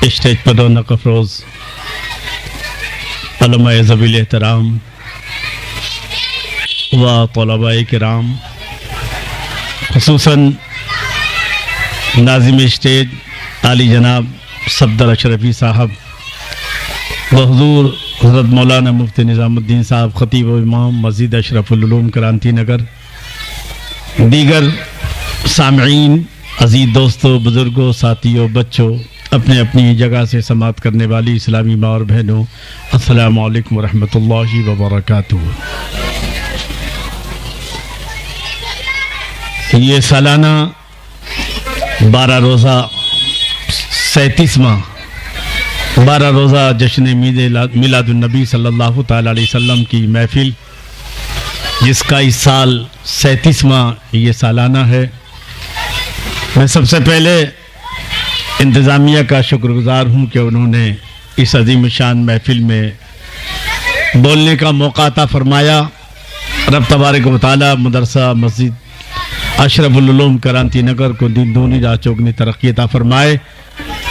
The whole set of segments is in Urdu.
اسٹیج پر رونق افروز علماء ذوی الاحترام و طلباء کرام، خصوصاً ناظم اسٹیج عالی جناب صفدر اشرفی صاحب و حضور حضرت مولانا مفتی نظام الدین صاحب خطیب و امام مسجد اشرف العلوم کرانتی نگر، دیگر سامعین، عزیز دوستوں، بزرگوں، ساتھیوں، بچوں، اپنے اپنی جگہ سے سماعت کرنے والی اسلامی ماں اور بہنوں، السلام علیکم ورحمۃ اللہ وبرکاتہ۔ یہ سالانہ 12 روزہ 12 جشن میلاد النبی صلی اللہ تعالی علیہ وسلم کی محفل، جس کا اس سال 37واں یہ سالانہ ہے۔ میں سب سے پہلے انتظامیہ کا شکر گزار ہوں کہ انہوں نے اس عظیم شان محفل میں بولنے کا موقع عطا فرمایا۔ رب تبارک و تعالی مدرسہ مسجد اشرف العلوم کرانتی نگر کو دین دونی راہ چوگنی ترقی عطا فرمائے،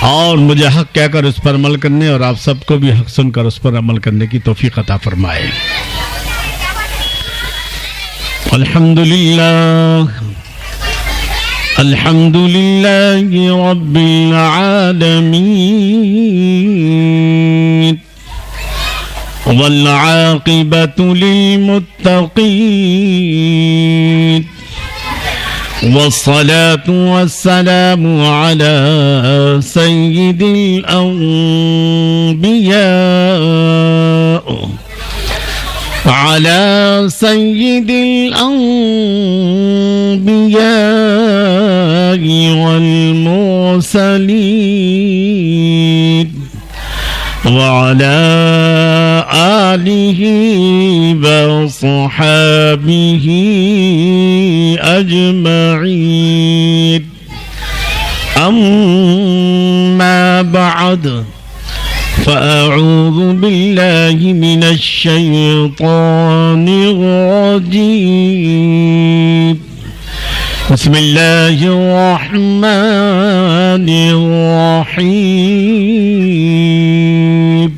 اور مجھے حق کہہ کر اس پر عمل کرنے اور آپ سب کو بھی حق سن کر اس پر عمل کرنے کی توفیق عطا فرمائے۔ الحمد للہ رب العالمین والعاقبۃ للمتقین والصلاة والسلام على سيد الأنبياء والمرسلين وعلى آله وصحابه أجمعين، أما بعد، فأعوذ بالله من الشيطان الرجيم، بسم الله الرحمن الرحيم،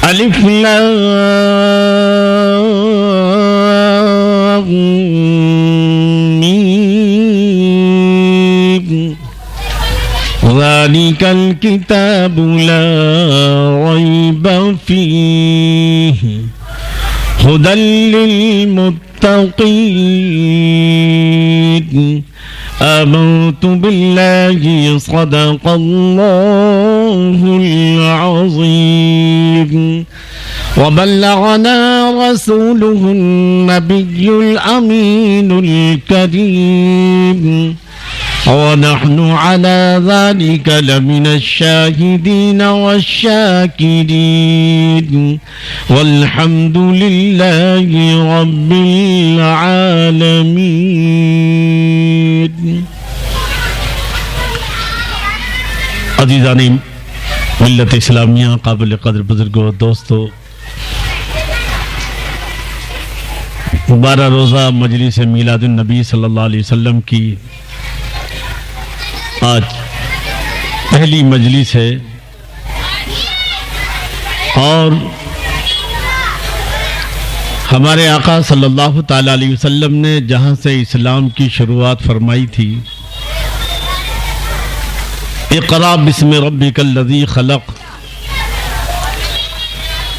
الف لام میم، ذلك الكتاب لا ريب فيه هدى للمتقين، آمنت بالله صدق الله العظيم، وبلغنا رسوله النبي الأمين الكريم، ونحن على ذلك لمن الشاهدين والشاكرين، والحمد لله رب العالمين۔ عزیزان ملت اسلامیہ، قابل قدر بزرگوں، دوستوں، 12 روزہ مجلس میلاد النبی صلی اللہ علیہ وسلم کی آج پہلی مجلس ہے، اور ہمارے آقا صلی اللہ تعالی علیہ وسلم نے جہاں سے اسلام کی شروعات فرمائی تھی، اقرأ بسم ربک الذی خلق،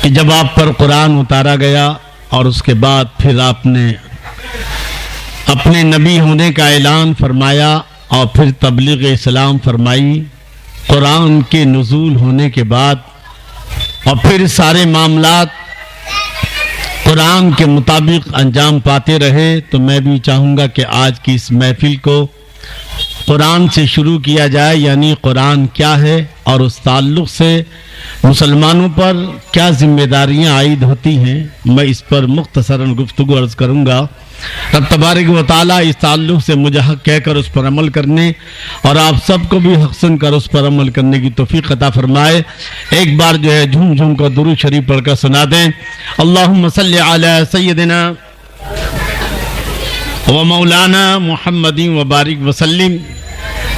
کہ جب آپ پر قرآن اتارا گیا اور اس کے بعد پھر آپ نے اپنے نبی ہونے کا اعلان فرمایا اور پھر تبلیغ اسلام فرمائی، قرآن کے نزول ہونے کے بعد، اور پھر سارے معاملات قرآن کے مطابق انجام پاتے رہے، تو میں بھی چاہوں گا کہ آج کی اس محفل کو قرآن سے شروع کیا جائے، یعنی قرآن کیا ہے اور اس تعلق سے مسلمانوں پر کیا ذمہ داریاں عائد ہوتی ہیں، میں اس پر مختصراً گفتگو عرض کروں گا۔ رب تبارک و تعالیٰ اس تعلق سے مجھے حق کہہ کر اس پر عمل کرنے اور آپ سب کو بھی حق سن کر اس پر عمل کرنے کی توفیق عطا فرمائے۔ ایک بار جو ہے جھوم جھوم کر درود شریف پڑھ کر سنا دیں، اللہم صلی علی سیدنا و مولانا محمد و بارک وسلم۔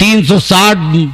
360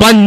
5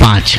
5।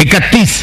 31,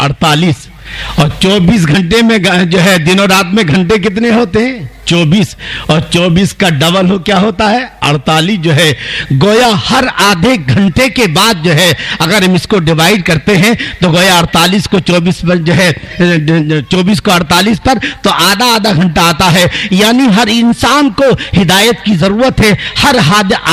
48, اور 24 گھنٹے میں جو ہے دن اور رات میں گھنٹے کتنے ہوتے ہیں؟ 24. اور 24 کا ڈبل ہو کیا ہوتا ہے؟ 48 جو ہے. گویا ہر آدھے گھنٹے کے بعد جو ہے اگر ہم اس کو ڈیوائیڈ کرتے ہیں تو گویا 48 کو 24 پر جو ہے 24 کو 48 پر تو آدھا گھنٹہ آتا ہے. یعنی ہر انسان کو ہدایت کی ضرورت ہے. ہر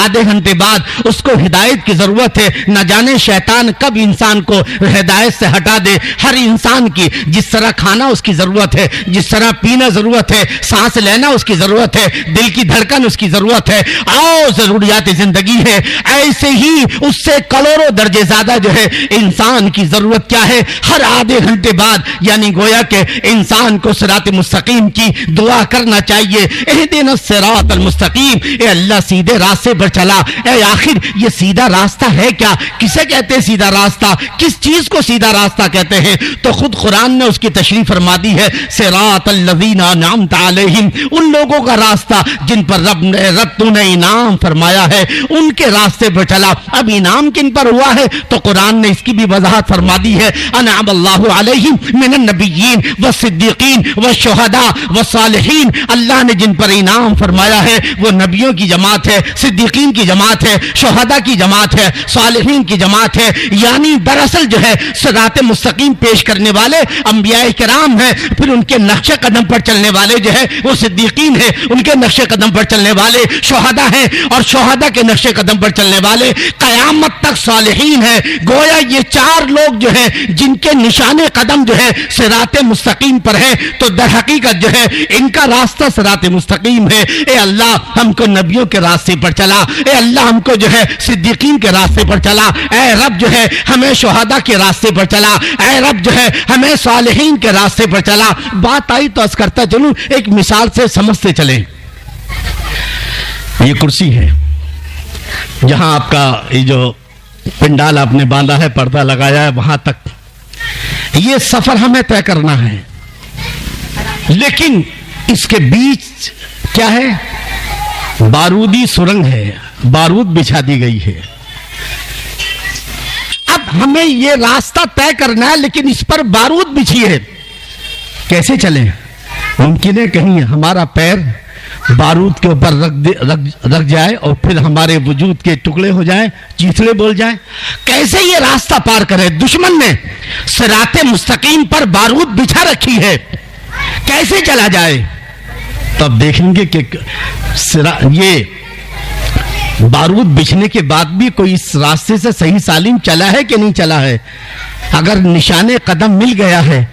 آدھے گھنٹے بعد اس کو ہدایت کی ضرورت ہے. نہ جانے شیطان کب انسان کو ہدایت سے ہٹا دے. ہر انسان کی جس طرح کھانا اس کی ضرورت ہے, جس طرح پینا ضرورت ہے, سانس لینا اس کی ضرورت ہے, دل کی دھڑکن اس کی ضرورت ہے, اور ضروریات زندگی ہے, ایسے ہی اس سے کروڑوں درجے زیادہ جو ہے انسان کی ضرورت کیا ہے؟ ہر آدھے گھنٹے بعد. یعنی گویا کہ انسان کو صراط مستقیم کی دعا کرنا چاہیے. اہدنا الصراط المستقیم, اے اللہ سیدھے راستے پر چلا. اے آخر یہ سیدھا راستہ ہے کیا؟ کسے کہتے ہیں سیدھا راستہ؟ کس چیز کو سیدھا راستہ کہتے ہیں؟ تو خود قرآن نے اس کی تشریح فرما دی ہے, صراط الذین انعمت علیہم, ان لوگوں کا راستہ جن پر رب تو نے انعام فرمایا ہے, ان کے راستے پر چلا. اب انعام کن پر ہوا ہے؟ تو قرآن نے اس کی بھی وضاحت فرما دی ہے. انعم اللہ علیہم من النبیین والصدیقین والشہداء والصالحین, اللہ نے جن پر انعام فرمایا ہے وہ نبیوں کی جماعت ہے, صدیقین کی جماعت ہے, شہداء کی جماعت ہے, صالحین کی جماعت ہے. یعنی دراصل جو ہے صراط مستقیم پیش کرنے والے انبیاء کرام ہیں, پھر ان کے نقش قدم پر چلنے والے جو ہے وہ صدیقین ہیں, ان کے نقش قدم پر چلنے والے شہداء ہیں, اور شہداء کے نقش قدم پر چلنے والے قیامت تک صالحین ہیں. گویا یہ چار لوگ جو ہے جن کے نشان قدم جو ہے صراط مستقیم پر ہے, تو در حقیقت جو ہے ان کا راستہ صراط مستقیم ہے. اے اللہ ہم کو نبیوں کے راستے پر چلا, اے اللہ ہم کو جو ہے صدیقین کے راستے پر چلا, اے رب جو ہے ہمیں شہداء کے راستے پر چلا, اے رب جو ہے ہمیں صالحین کے راستے پر چلا. بات آئی تو عرض کرتا چلوں, ایک مثال سے سمجھتے چلیں. یہ کرسی ہے جہاں آپ کا یہ جو پنڈال آپ نے باندھا ہے, پردہ لگایا ہے, وہاں تک یہ سفر ہمیں طے کرنا ہے. لیکن اس کے بیچ کیا ہے؟ بارودی سرنگ ہے, بارود بچھا دی گئی ہے. اب ہمیں یہ راستہ طے کرنا ہے لیکن اس پر بارود بچھی ہے, کیسے چلیں؟ ممکن ہے کہیں ہمارا پیر بارود کے اوپر رکھ جائے اور پھر ہمارے وجود کے ٹکڑے ہو جائیں, چیتڑے بول جائیں. کیسے یہ راستہ پار کرے؟ دشمن نے صراط مستقیم پر بارود بچھا رکھی ہے, کیسے چلا جائے؟ تب دیکھیں گے کہ یہ بارود بچھنے کے بعد بھی کوئی اس راستے سے صحیح سالم چلا ہے کہ نہیں چلا ہے. اگر نشان قدم مل گیا ہے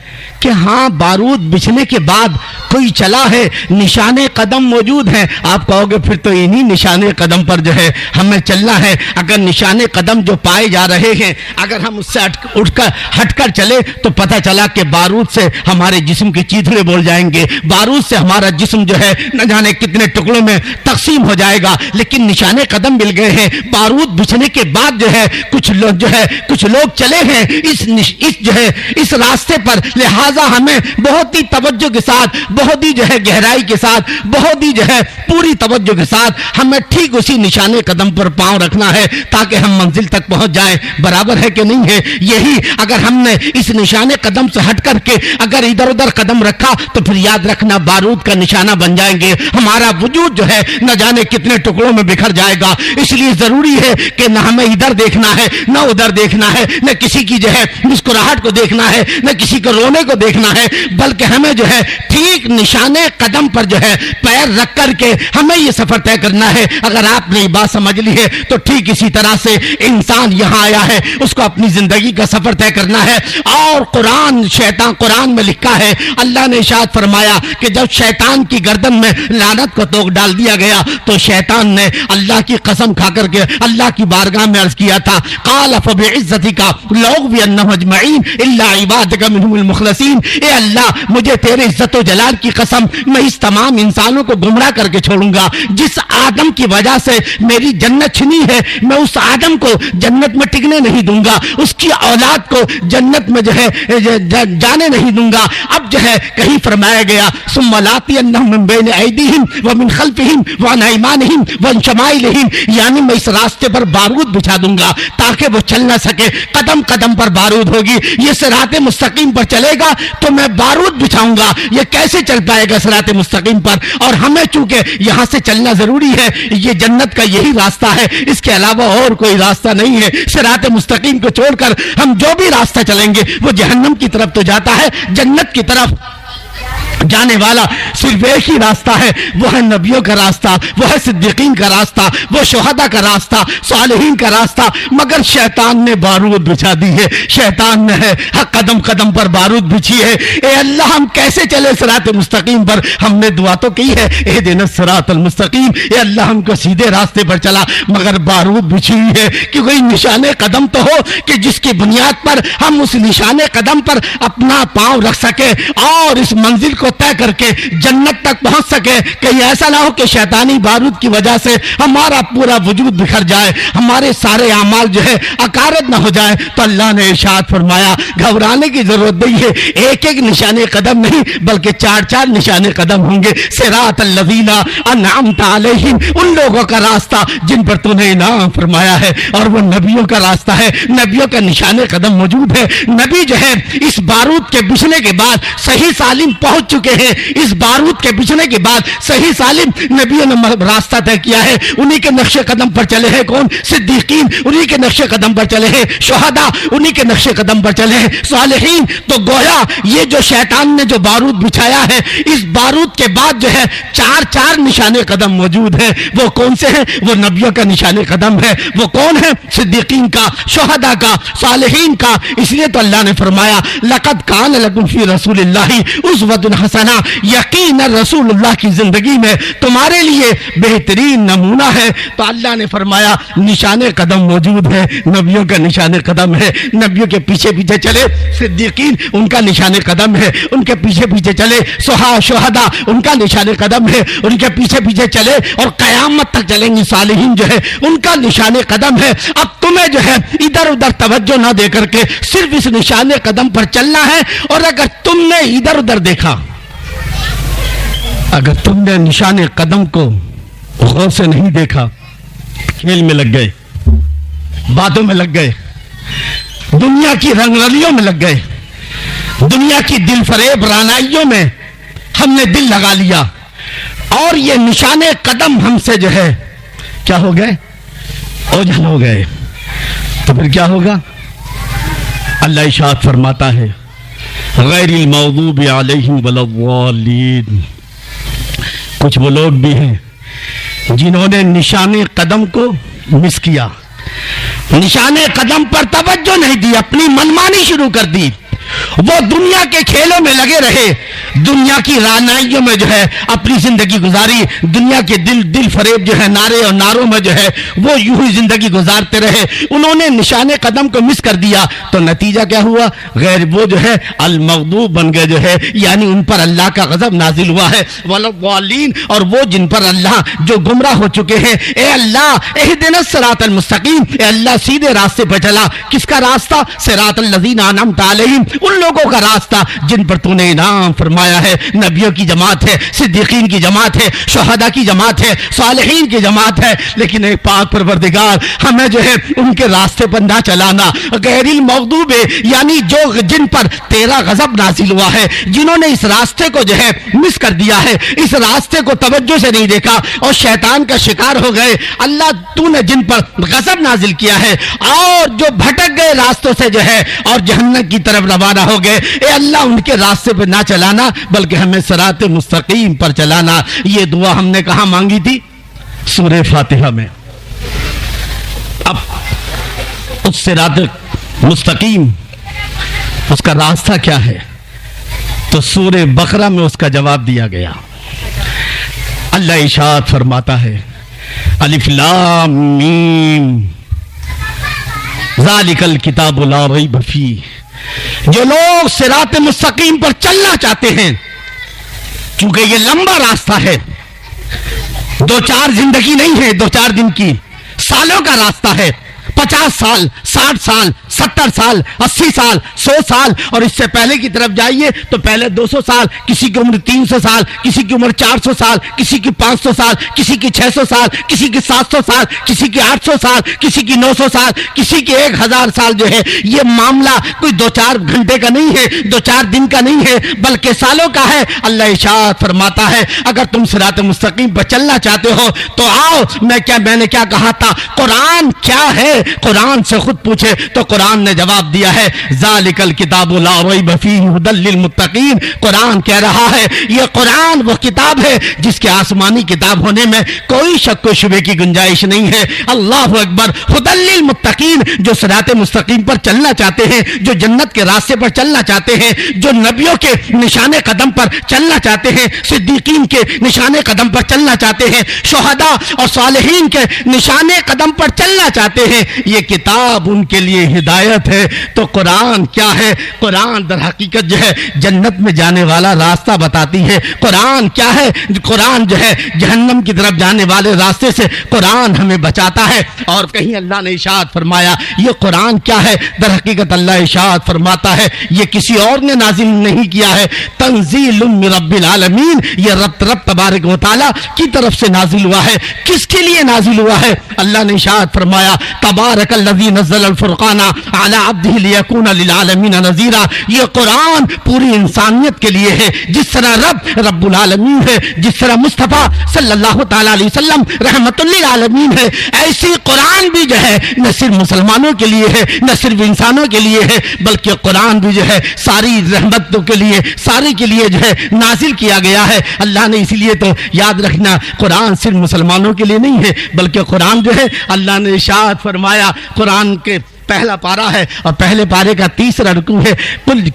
کہ ہاں بارود بچھنے کے بعد کوئی چلا ہے, نشان قدم موجود ہیں, آپ کہو گے پھر تو انہی نشان قدم پر جو ہے ہمیں چلنا ہے. اگر نشان قدم جو پائے جا رہے ہیں اگر ہم اس سے ہٹ کر چلے تو پتہ چلا کہ بارود سے ہمارے جسم کے چیتڑے بول جائیں گے, بارود سے ہمارا جسم جو ہے نہ جانے کتنے ٹکڑوں میں تقسیم ہو جائے گا. لیکن نشان قدم مل گئے ہیں, بارود بچھنے کے بعد جو ہے کچھ لوگ چلے ہیں اس راستے پر. لہذا ہمیں بہت ہی توجہ کے ساتھ, بہت ہی جو ہے گہرائی کے ساتھ, بہت ہی جو ہے پوری توجہ کے ساتھ ہمیں ٹھیک اسی نشان قدم پر پاؤں رکھنا ہے تاکہ ہم منزل تک پہنچ جائیں. برابر ہے کہ نہیں ہے؟ یہی اگر ہم نے اس نشان قدم سے ہٹ کر کے اگر ادھر ادھر قدم رکھا تو پھر یاد رکھنا بارود کا نشانہ بن جائیں گے, ہمارا وجود جو ہے نہ جانے کتنے ٹکڑوں میں بکھر جائے گا. اس لیے ضروری ہے کہ نہ ہمیں ادھر دیکھنا ہے نہ ادھر دیکھنا ہے, نہ کسی کی جو ہے مسکراہٹ کو دیکھنا ہے نہ کسی کو رونے کو دیکھنا ہے, بلکہ ہمیں جو ہے ٹھیک نشان قدم پر جو ہے پیر رکھ کر کے ہمیں یہ سفر طے کرنا ہے. اگر آپ نے یہ بات سمجھ لی ہے تو ٹھیک اسی طرح سے انسان یہاں آیا ہے, اس کو اپنی زندگی کا سفر طے کرنا ہے. اور قرآن میں لکھا ہے, اللہ نے ارشاد فرمایا کہ جب شیطان کی گردن میں لعنت کو توق ڈال دیا گیا تو شیطان نے اللہ کی قسم کھا کر کے اللہ کی بارگاہ میں عرض کیا تھا, قال فبعزتک لاغوینہم اجمعین الا عبادک منہم المخلصین. اے اللہ مجھے تیرے عزت و جلال کی قسم میں اس تمام انسانوں کو گمراہ کر کے چھوڑوں گا جس آدم کی وجہ سے میری جنت چھنی ہے، میں اس آدم کو جنت میں ٹکنے نہیں دوں گا، اس کی اولاد کو جنت میں جو ہے جانے نہیں دوں گا۔ اب جو ہے کہیں فرمایا گیا ثم لآتینہم من بین ایدیہم ومن خلفہم وعن ایمانہم وعن شمائلہم، یعنی میں اس راستے پر بارود بچھا دوں گا تاکہ وہ چل نہ سکے، قدم قدم پر بارود ہوگی۔ یہ صراط مستقیم پر چلے گا تو میں بارود بچھاؤں گا، یہ کیسے چل پائے گا صراط مستقیم پر؟ اور ہمیں چونکہ یہاں سے چلنا ضروری ہے، یہ جنت کا یہی راستہ ہے، اس کے علاوہ اور کوئی راستہ نہیں ہے۔ صراط مستقیم کو چھوڑ کر ہم جو بھی راستہ چلیں گے وہ جہنم کی طرف تو جاتا ہے، جنت کی طرف جانے والا صرف ایک ہی راستہ ہے، وہ ہے نبیوں کا راستہ، وہ ہے صدیقین کا راستہ، وہ شہداء کا راستہ، صالحین کا راستہ۔ مگر شیطان نے بارود بچھا دی ہے، شیطان نے ہے قدم قدم پر بارود بچھی ہے۔ اے اللہ ہم کیسے چلے صراط مستقیم پر؟ ہم نے دعا تو کی ہے اہدنا الصراط المستقیم، اے اللہ ہم کو سیدھے راستے پر چلا، مگر بارود بچھی ہوئی ہے کہ کوئی نشان قدم تو ہو کہ جس کی بنیاد پر ہم اس نشان قدم پر اپنا پاؤں رکھ سکے اور اس منزل کو طے کر کے جنت تک پہنچ سکے۔ کہیں ایسا نہ ہو کہ شیطانی بارود کی وجہ سے ہمارا پورا وجود بکھر جائے، ہمارے سارے اعمال جو ہے اکارت نہ ہو جائے۔ تو اللہ نے ارشاد فرمایا گھبرانے کی ضرورت نہیں ہے، ایک ایک نشان قدم نہیں بلکہ چار چار نشان قدم ہوں گے۔ صراط الذین انعمت علیہم، ان لوگوں کا راستہ جن پر تو نے انعام فرمایا ہے، اور وہ نبیوں کا راستہ ہے، نبیوں کا نشان قدم موجود ہے۔ نبی جو ہے اس بارود کے بچھنے کے بعد صحیح سالم پہنچ چکے ہیں، اس بارود کے بچھنے کے بعد صحیح سالم نبیوں نے راستہ طے کیا ہے، انہی کے نقش قدم پر چلے ہیں۔ کون؟ صدیقین، انہی کے نقش قدم پر چلے ہیں، شہداء انہی کے نقش قدم پر چلے ہیں، صالحین۔ تو گویا یہ جو شیطان نے جو بارود بچھایا ہے، اس بارود کے بعد جو ہے چار چار نشان قدم موجود ہیں۔ وہ کون سے ہیں؟ وہ نبیوں کا نشان قدم ہے۔ وہ کون ہے؟ صدیقین کا، شہداء کا، صالحین کا۔ اس لیے تو اللہ نے فرمایا لقد کان لکم فی رسول اللہ اسوۃ حسنہ، یقینا رسول اللہ کی زندگی میں تمہارے لیے بہترین نمونہ ہے۔ تو اللہ نے فرمایا نشان قدم موجود ہے، نبیوں کا نشان قدم ہے، نبیوں کے پیچھے پیچھے چلے صدیقین، ان کا نشان قدم ہے، ان کے پیچھے پیچھے چلے شہداء، ان کا نشان قدم ہے، ان کے پیچھے پیچھے چلے اور قیامت تک چلیں گے صالحین جو ہے ان کا نشان قدم ہے۔ اب تمہیں جو ہے ادھر ادھر توجہ نہ دے کر کے صرف اس نشان قدم پر چلنا ہے، اور اگر تم نے ادھر ادھر دیکھا، اگر تم نے نشان قدم کو غور سے نہیں دیکھا، کھیل میں لگ گئے، باتوں میں لگ گئے، دنیا کی رنگ رلیوں میں لگ گئے، دنیا کی دل فریب رانائیوں میں ہم نے دل لگا لیا، اور یہ نشان قدم ہم سے جو ہے کیا ہو گئے؟ اوجھل ہو گئے۔ تو پھر کیا ہوگا؟ اللہ ارشاد فرماتا ہے غیر المغضوب علیہم ولا الضالین، کچھ وہ لوگ بھی ہیں جنہوں نے نشان قدم کو مس کیا، نشان قدم پر توجہ نہیں دی، اپنی منمانی شروع کر دی، وہ دنیا کے کھیلوں میں لگے رہے، دنیا کی رانائیوں میں جو ہے اپنی زندگی گزاری، دنیا کے دل فریب جو ہے نعرے اور نعروں میں جو ہے وہ یوں ہی زندگی گزارتے رہے، انہوں نے نشان قدم کو مس کر دیا۔ تو نتیجہ کیا ہوا؟ غیر وہ جو ہے المغضوب بن گئے، جو ہے یعنی ان پر اللہ کا غضب نازل ہوا ہے، والضالین، اور وہ جن پر اللہ جو گمراہ ہو چکے ہیں۔ اے اللہ اہدنا الصراط المستقیم، اے اللہ سیدھے راستے پہ چلا۔ کس کا راستہ؟ صراط الذین انعمت علیہم، ان لوگوں کا راستہ جن پر تو نے انعام فرمایا ہے، نبیوں کی جماعت ہے، صدیقین کی جماعت ہے، شہداء کی جماعت ہے، صالحین کی جماعت ہے۔ لیکن اے پاک پروردگار ہمیں جو ہے ان کے راستے پر نہ چلانا، غیر المغضوب یعنی جن پر تیرا غضب نازل ہوا ہے، جنہوں نے اس راستے کو جو ہے مس کر دیا ہے، اس راستے کو توجہ سے نہیں دیکھا اور شیطان کا شکار ہو گئے، اللہ تو نے جن پر غضب نازل کیا ہے اور جو بھٹک گئے راستوں سے جو ہے اور جہنم کی طرف روانہ ہو گئے، اے اللہ ان کے راستے پہ نہ چلانا بلکہ ہمیں صراط مستقیم پر چلانا۔ یہ دعا ہم نے کہاں مانگی تھی؟ سورہ فاتحہ میں۔ اب اس صراط مستقیم اس کا راستہ کیا ہے؟ تو سورہ بقرہ میں اس کا جواب دیا گیا۔ اللہ ارشاد فرماتا ہے الف لام میم ذالک الکتاب لا ریب فیہ، جو لوگ صراط مستقیم پر چلنا چاہتے ہیں، چونکہ یہ لمبا راستہ ہے، 2-4 زندگی نہیں ہے، 2-4 دن کی، سالوں کا راستہ ہے، 50 سال، 60 سال، 70 سال، 80 سال، 100 سال، اور اس سے پہلے کی طرف جائیے تو پہلے 200 سال، کسی کی عمر 300 سال، کسی کی عمر 400 سال، کسی کی 500 سال، کسی کی 600 سال، کسی کی 700 سال، کسی کی 800 سال، کسی کی 900 سال، کسی کی 1000 سال جو ہے۔ یہ معاملہ کوئی 2-4 گھنٹے کا نہیں ہے، 2-4 دن کا نہیں ہے، بلکہ سالوں کا ہے۔ اللہ ارشاد فرماتا ہے اگر تم صراط مستقیم پر چلنا چاہتے ہو تو آؤ، میں نے کیا کہا تھا، قرآن کیا ہے؟ قرآن سے خود پوچھے تو قرآن نے جواب دیا ہے ذالک الکتاب لا ریب فیہ ھدی للمتقین۔ قرآن کہہ رہا ہے یہ قرآن وہ کتاب ہے جس کے آسمانی کتاب ہونے میں کوئی شک و شبے کی گنجائش نہیں ہے۔ اللہ اکبر۔ ھدی للمتقین، جو صراط مستقیم پر چلنا چاہتے ہیں، جو جنت کے راستے پر چلنا چاہتے ہیں، جو نبیوں کے نشان قدم پر چلنا چاہتے ہیں، صدیقین کے نشان قدم پر چلنا چاہتے ہیں، شہداء اور صالحین کے نشان قدم پر چلنا چاہتے ہیں، یہ کتاب ان کے لیے ہدایت ہے۔ تو قرآن کیا ہے؟ قرآن در حقیقت جو ہے جنت میں جانے والا راستہ بتاتی ہے۔ قرآن کیا ہے؟ قرآن جو ہے جہنم کی طرف جانے والے راستے سے قرآن ہمیں بچاتا ہے۔ اور کہیں اللہ نے ارشاد فرمایا یہ قرآن کیا ہے؟ در حقیقت اللہ ارشاد فرماتا ہے یہ کسی اور نے نازل نہیں کیا ہے، تنزیل من رب العالمین، یہ رب تبارک و تعالی کی طرف سے نازل ہوا ہے۔ کس کے لیے نازل ہوا ہے؟ اللہ نے ارشاد فرمایا تبارک الذی نزل الفرقان علی عبدہ لیکون للعالمین نذیرا۔ یہ قرآن پوری انسانیت کے لیے ہے، جس طرح رب العالمین ہے، جس طرح مصطفیٰ صلی اللہ تعالیٰ علیہ وسلم رحمت للعالمین ہے، ایسی قرآن بھی جو ہے نہ صرف مسلمانوں کے لیے ہے، نہ صرف انسانوں کے لیے ہے، بلکہ قرآن بھی جو ہے ساری رحمتوں کے لیے، سارے کے لیے جو ہے نازل کیا گیا ہے۔ اللہ نے اس لیے تو یاد رکھنا قرآن صرف مسلمانوں کے لیے نہیں ہے، بلکہ قرآن جو ہے اللہ نے ارشاد فرمایا، قرآن کے پہلا پارہ ہے اور پہلے پارے کا 3 رکوع ہے،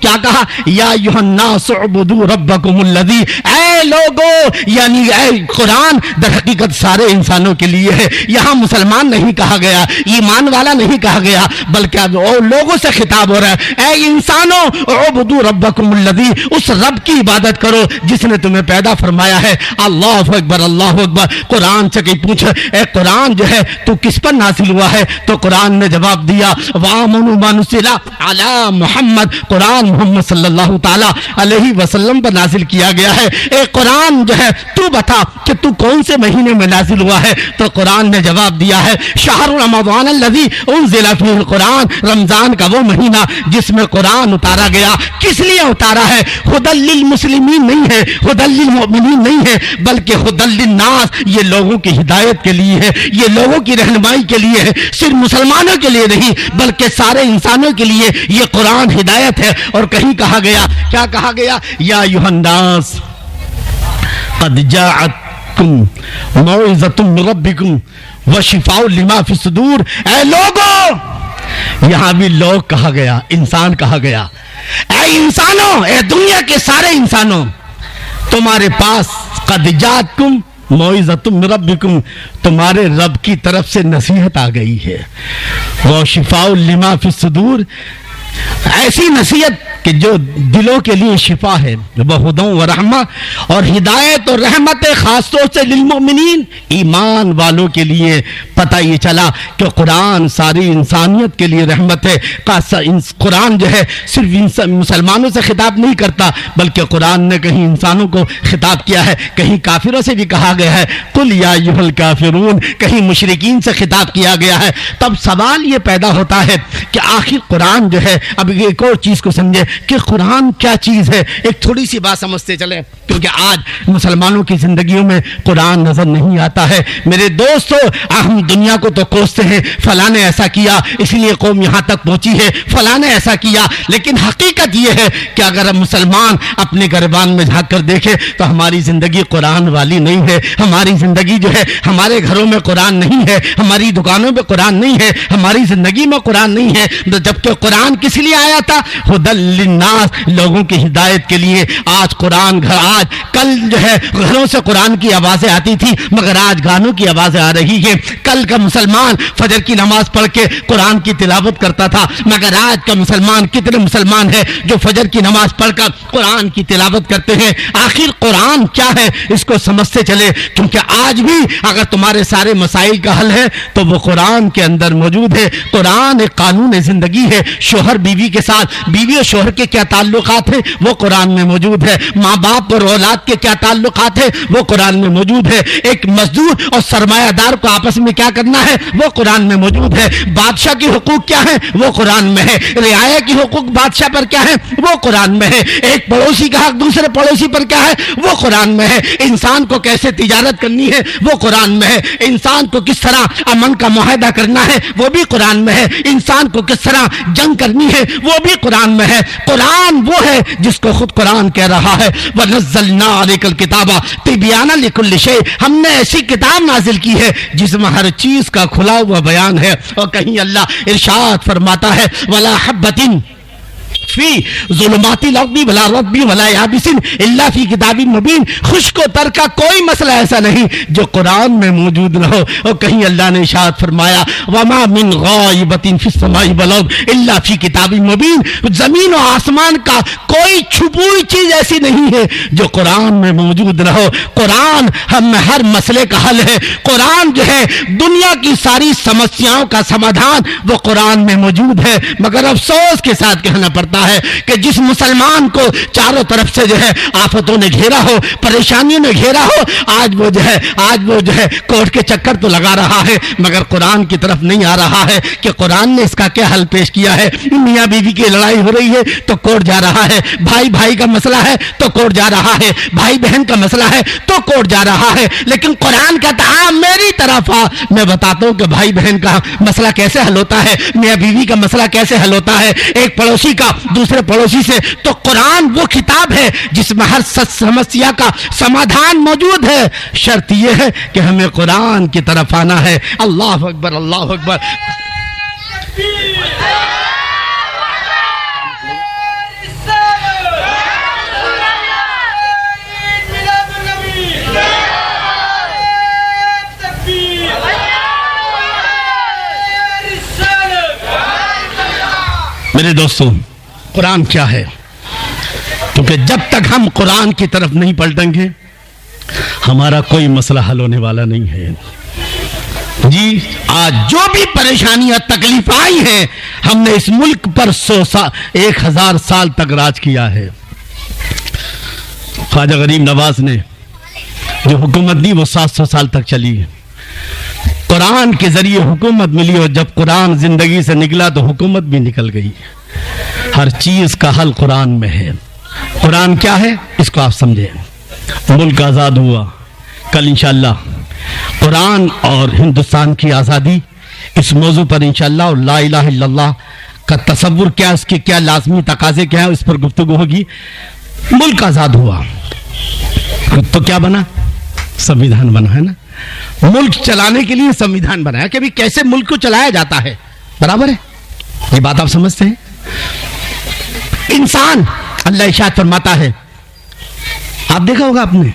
کیا کہا؟ یا ایھا الناس اعبدوا ربکم الذی، اے لوگو، یعنی اے قرآن در حقیقت سارے انسانوں کے لیے ہے۔ یہاں مسلمان نہیں کہا گیا، ایمان والا نہیں کہا گیا، بلکہ اب لوگوں سے خطاب ہو رہا ہے، اے انسانوں اعبدوا ربکم الذی، اس رب کی عبادت کرو جس نے تمہیں پیدا فرمایا ہے۔ اللہ اکبر، اللہ اکبر۔ قرآن سے کہ پوچھ اے قرآن جو ہے تو کس پر نازل ہوا ہے؟ تو قرآن نے جواب دیا وَآمَنُوا مَا نُزِّلَ عَلَىٰ محمد، قرآن محمد صلی اللہ تعالیٰ علیہ وسلم پر نازل کیا گیا ہے۔ اے قرآن جو ہے تو بتا کہ تو کون سے مہینے میں نازل ہوا ہے؟ تو قرآن نے جواب دیا ہے شہر رمضان الذی انزل فیہ القرآن، رمضان کا وہ مہینہ جس میں قرآن اتارا گیا۔ کس لیے اتارا ہے؟ ھدی للمسلمین نہیں ہے، ھدی للمؤمنین نہیں ہے، بلکہ ھدی للناس، یہ لوگوں کی ہدایت کے لیے ہے، یہ لوگوں کی رہنمائی کے لیے ہے، صرف مسلمانوں کے لیے نہیں بلکہ سارے انسانوں کے لیے یہ قرآن ہدایت ہے۔ اور کہیں کہا گیا، کیا کہا گیا؟ یا ایھا الناس قد جاءتکم موعظۃ من ربکم وشفاء لما فی الصدور، اے لوگو، یہاں بھی لوگ کہا گیا، انسان کہا گیا، اے انسانوں، اے دنیا کے سارے انسانوں، تمہارے پاس قد جاءتکم موعظۃ من ربکم، تمہارے رب کی طرف سے نصیحت آ گئی ہے، وشفاء لما فی الصدور، ایسی نصیحت کہ جو دلوں کے لیے شفا ہے، وہدی و رحمہ، اور ہدایت اور رحمت خاص طور سے للمؤمنین، ایمان والوں کے لیے۔ پتہ یہ چلا کہ قرآن ساری انسانیت کے لیے رحمت ہے۔ قرآن جو ہے صرف مسلمانوں سے خطاب نہیں کرتا، بلکہ قرآن نے کہیں انسانوں کو خطاب کیا ہے، کہیں کافروں سے بھی کہا گیا ہے قل یا ایھا الکافرون، کہیں مشرکین سے خطاب کیا گیا ہے۔ تب سوال یہ پیدا ہوتا ہے کہ آخر قرآن جو ہے، اب ایک اور چیز کو سمجھے کہ قرآن کیا چیز ہے۔ ایک تھوڑی سی بات سمجھتے چلیں، کیونکہ آج مسلمانوں کی زندگیوں میں قرآن نظر نہیں آتا ہے۔ میرے دوستو، ہم دنیا کو تو کوستے ہیں، فلاں نے ایسا کیا اس لیے قوم یہاں تک پہنچی ہے، فلاں نے ایسا کیا، لیکن حقیقت یہ ہے کہ اگر مسلمان اپنے گریبان میں جھانک کر دیکھے تو ہماری زندگی قرآن والی نہیں ہے۔ ہماری زندگی جو ہے، ہمارے گھروں میں قرآن نہیں ہے، ہماری دکانوں میں قرآن نہیں ہے، ہماری زندگی میں قرآن نہیں ہے۔ جبکہ قرآن کس لیے آیا تھا؟ ھدی للناس، لوگوں کی ہدایت کے لیے۔ آج قرآن گھر، آج کل جو ہے گھروں سے قرآن کی آوازیں آتی تھی، مگر آج گانوں کی آوازیں آ رہی ہیں۔ کل کا مسلمان فجر کی نماز پڑھ کے قرآن کی تلاوت کرتا تھا، مگر آج کا مسلمان، کتنے مسلمان ہیں جو فجر کی نماز پڑھ کر قرآن کی تلاوت کرتے ہیں؟ آخر قرآن کیا ہے اس کو سمجھتے چلے، کیونکہ آج بھی اگر تمہارے سارے مسائل کا حل ہے تو وہ قرآن کے اندر موجود ہے۔ قرآن ایک قانون زندگی ہے۔ شوہر بیوی کے ساتھ، بیوی اور شوہر کے کیا تعلقات ہیں وہ قرآن میں موجود ہے۔ ماں باپ اور اولاد کے کیا تعلقات ہیں وہ قرآن میں موجود ہے۔ ایک مزدور اور سرمایہ دار کو آپس میں کیا کرنا ہے وہ قرآن میں موجود ہے۔ بادشاہ کی حقوق کیا ہے وہ قرآن میں ہے۔ رعایا کی حقوق بادشاہ پر کیا ہے وہ قرآن میں ہے۔ ایک پڑوسی کا حق دوسرے پڑوسی پر کیا ہے وہ قرآن میں ہے۔ انسان کو کیسے تجارت کرنی ہے وہ قرآن میں ہے۔ انسان کو کس طرح امن کا معاہدہ کرنا ہے وہ بھی قرآن میں ہے۔ انسان کو کس طرح جنگ کرنی ہے وہ بھی قرآن میں ہے۔ قرآن وہ ہے جس کو خود قرآن کہہ رہا ہے وَنَزَّلْنَا عَلَيْكَ الْكِتَابَ تِبْيَانًا لِكُلِّ شَيْءٍ، ہم نے ایسی کتاب نازل کی ہے جس میں ہر چیز کا کھلا ہوا بیان ہے۔ اور کہیں اللہ ارشاد فرماتا ہے وَلَا حَبَّةٍ فی ظلمات الارض ولا رطب ولا یابس الا فی کتاب مبین، خشک و تر کا کوئی مسئلہ ایسا نہیں جو قرآن میں موجود نہ ہو۔ اور کہیں اللہ نے ارشاد فرمایا وما من غائبۃ فی السماء والارض الا فی کتاب مبین، زمین و آسمان کا کوئی چھپی ہوئی چیز ایسی نہیں ہے جو قرآن میں موجود نہ ہو۔ قرآن ہم میں ہر مسئلے کا حل ہے۔ قرآن جو ہے دنیا کی ساری سمسیاؤں کا سمادھان وہ قرآن میں موجود ہے، مگر افسوس کے ساتھ کہنا پڑتا ہے کہ جس مسلمان کو چاروں طرف سے جو ہے آفتوں نے گھیرا ہو، پریشانیوں نے گھیرا ہو، آج وہ جو ہے کورٹ کے چکر تو لگا رہا ہے مگر قرآن کی طرف نہیں آ رہا ہے کہ قرآن نے اس کا کیا حل پیش کیا ہے۔ میاں بیوی کی لڑائی ہو رہی ہے تو کورٹ جا رہا ہے، بھائی بھائی کا مسئلہ ہے تو کورٹ جا رہا ہے، بھائی بہن کا مسئلہ ہے تو کورٹ جا رہا ہے، لیکن قرآن کہتا ہے میری طرف آ، میں بتاتا ہوں کہ بھائی بہن کا مسئلہ کیسے حل ہوتا ہے، میاں بیوی کا مسئلہ کیسے حل ہوتا ہے، ایک پڑوسی کا دوسرے پڑوسی سے۔ تو قرآن وہ کتاب ہے جس میں ہر سمسیا کا سمادھان موجود ہے۔ شرط یہ ہے کہ ہمیں قرآن کی طرف آنا ہے۔ اللہ اکبر، اللہ اکبر۔ میرے دوستوں، قرآن کیا ہے؟ کیونکہ جب تک ہم قرآن کی طرف نہیں پلٹیں گے ہمارا کوئی مسئلہ حل ہونے والا نہیں ہے۔ جی آج جو بھی پریشانیاں تکلیف آئی ہیں ہم نے اس ملک پر 1000 سال تک راج کیا ہے۔ خواجہ غریب نواز نے جو حکومت دی وہ 700 سال تک چلی ہے۔ قرآن کے ذریعے حکومت ملی اور جب قرآن زندگی سے نکلا تو حکومت بھی نکل گئی۔ ہر چیز کا حل قرآن میں ہے۔ قرآن کیا ہے اس کو آپ سمجھیں۔ ملک آزاد ہوا کل انشاءاللہ قرآن اور ہندوستان کی آزادی، اس موضوع پر انشاءاللہ اور لا الہ الا اللہ کا تصور کیا، اس کے کیا لازمی تقاضے کیا ہے اس پر گفتگو ہوگی۔ ملک آزاد ہوا تو کیا بنا؟ سمویدھان بنا ہے نا۔ ملک چلانے کے لیے سمویدھان بنایا کہ بھی کیسے ملک کو چلایا جاتا ہے، برابر ہے؟ یہ بات آپ سمجھتے ہیں؟ انسان اللہ ارشاد فرماتا ہے، آپ دیکھا ہوگا آپ نے،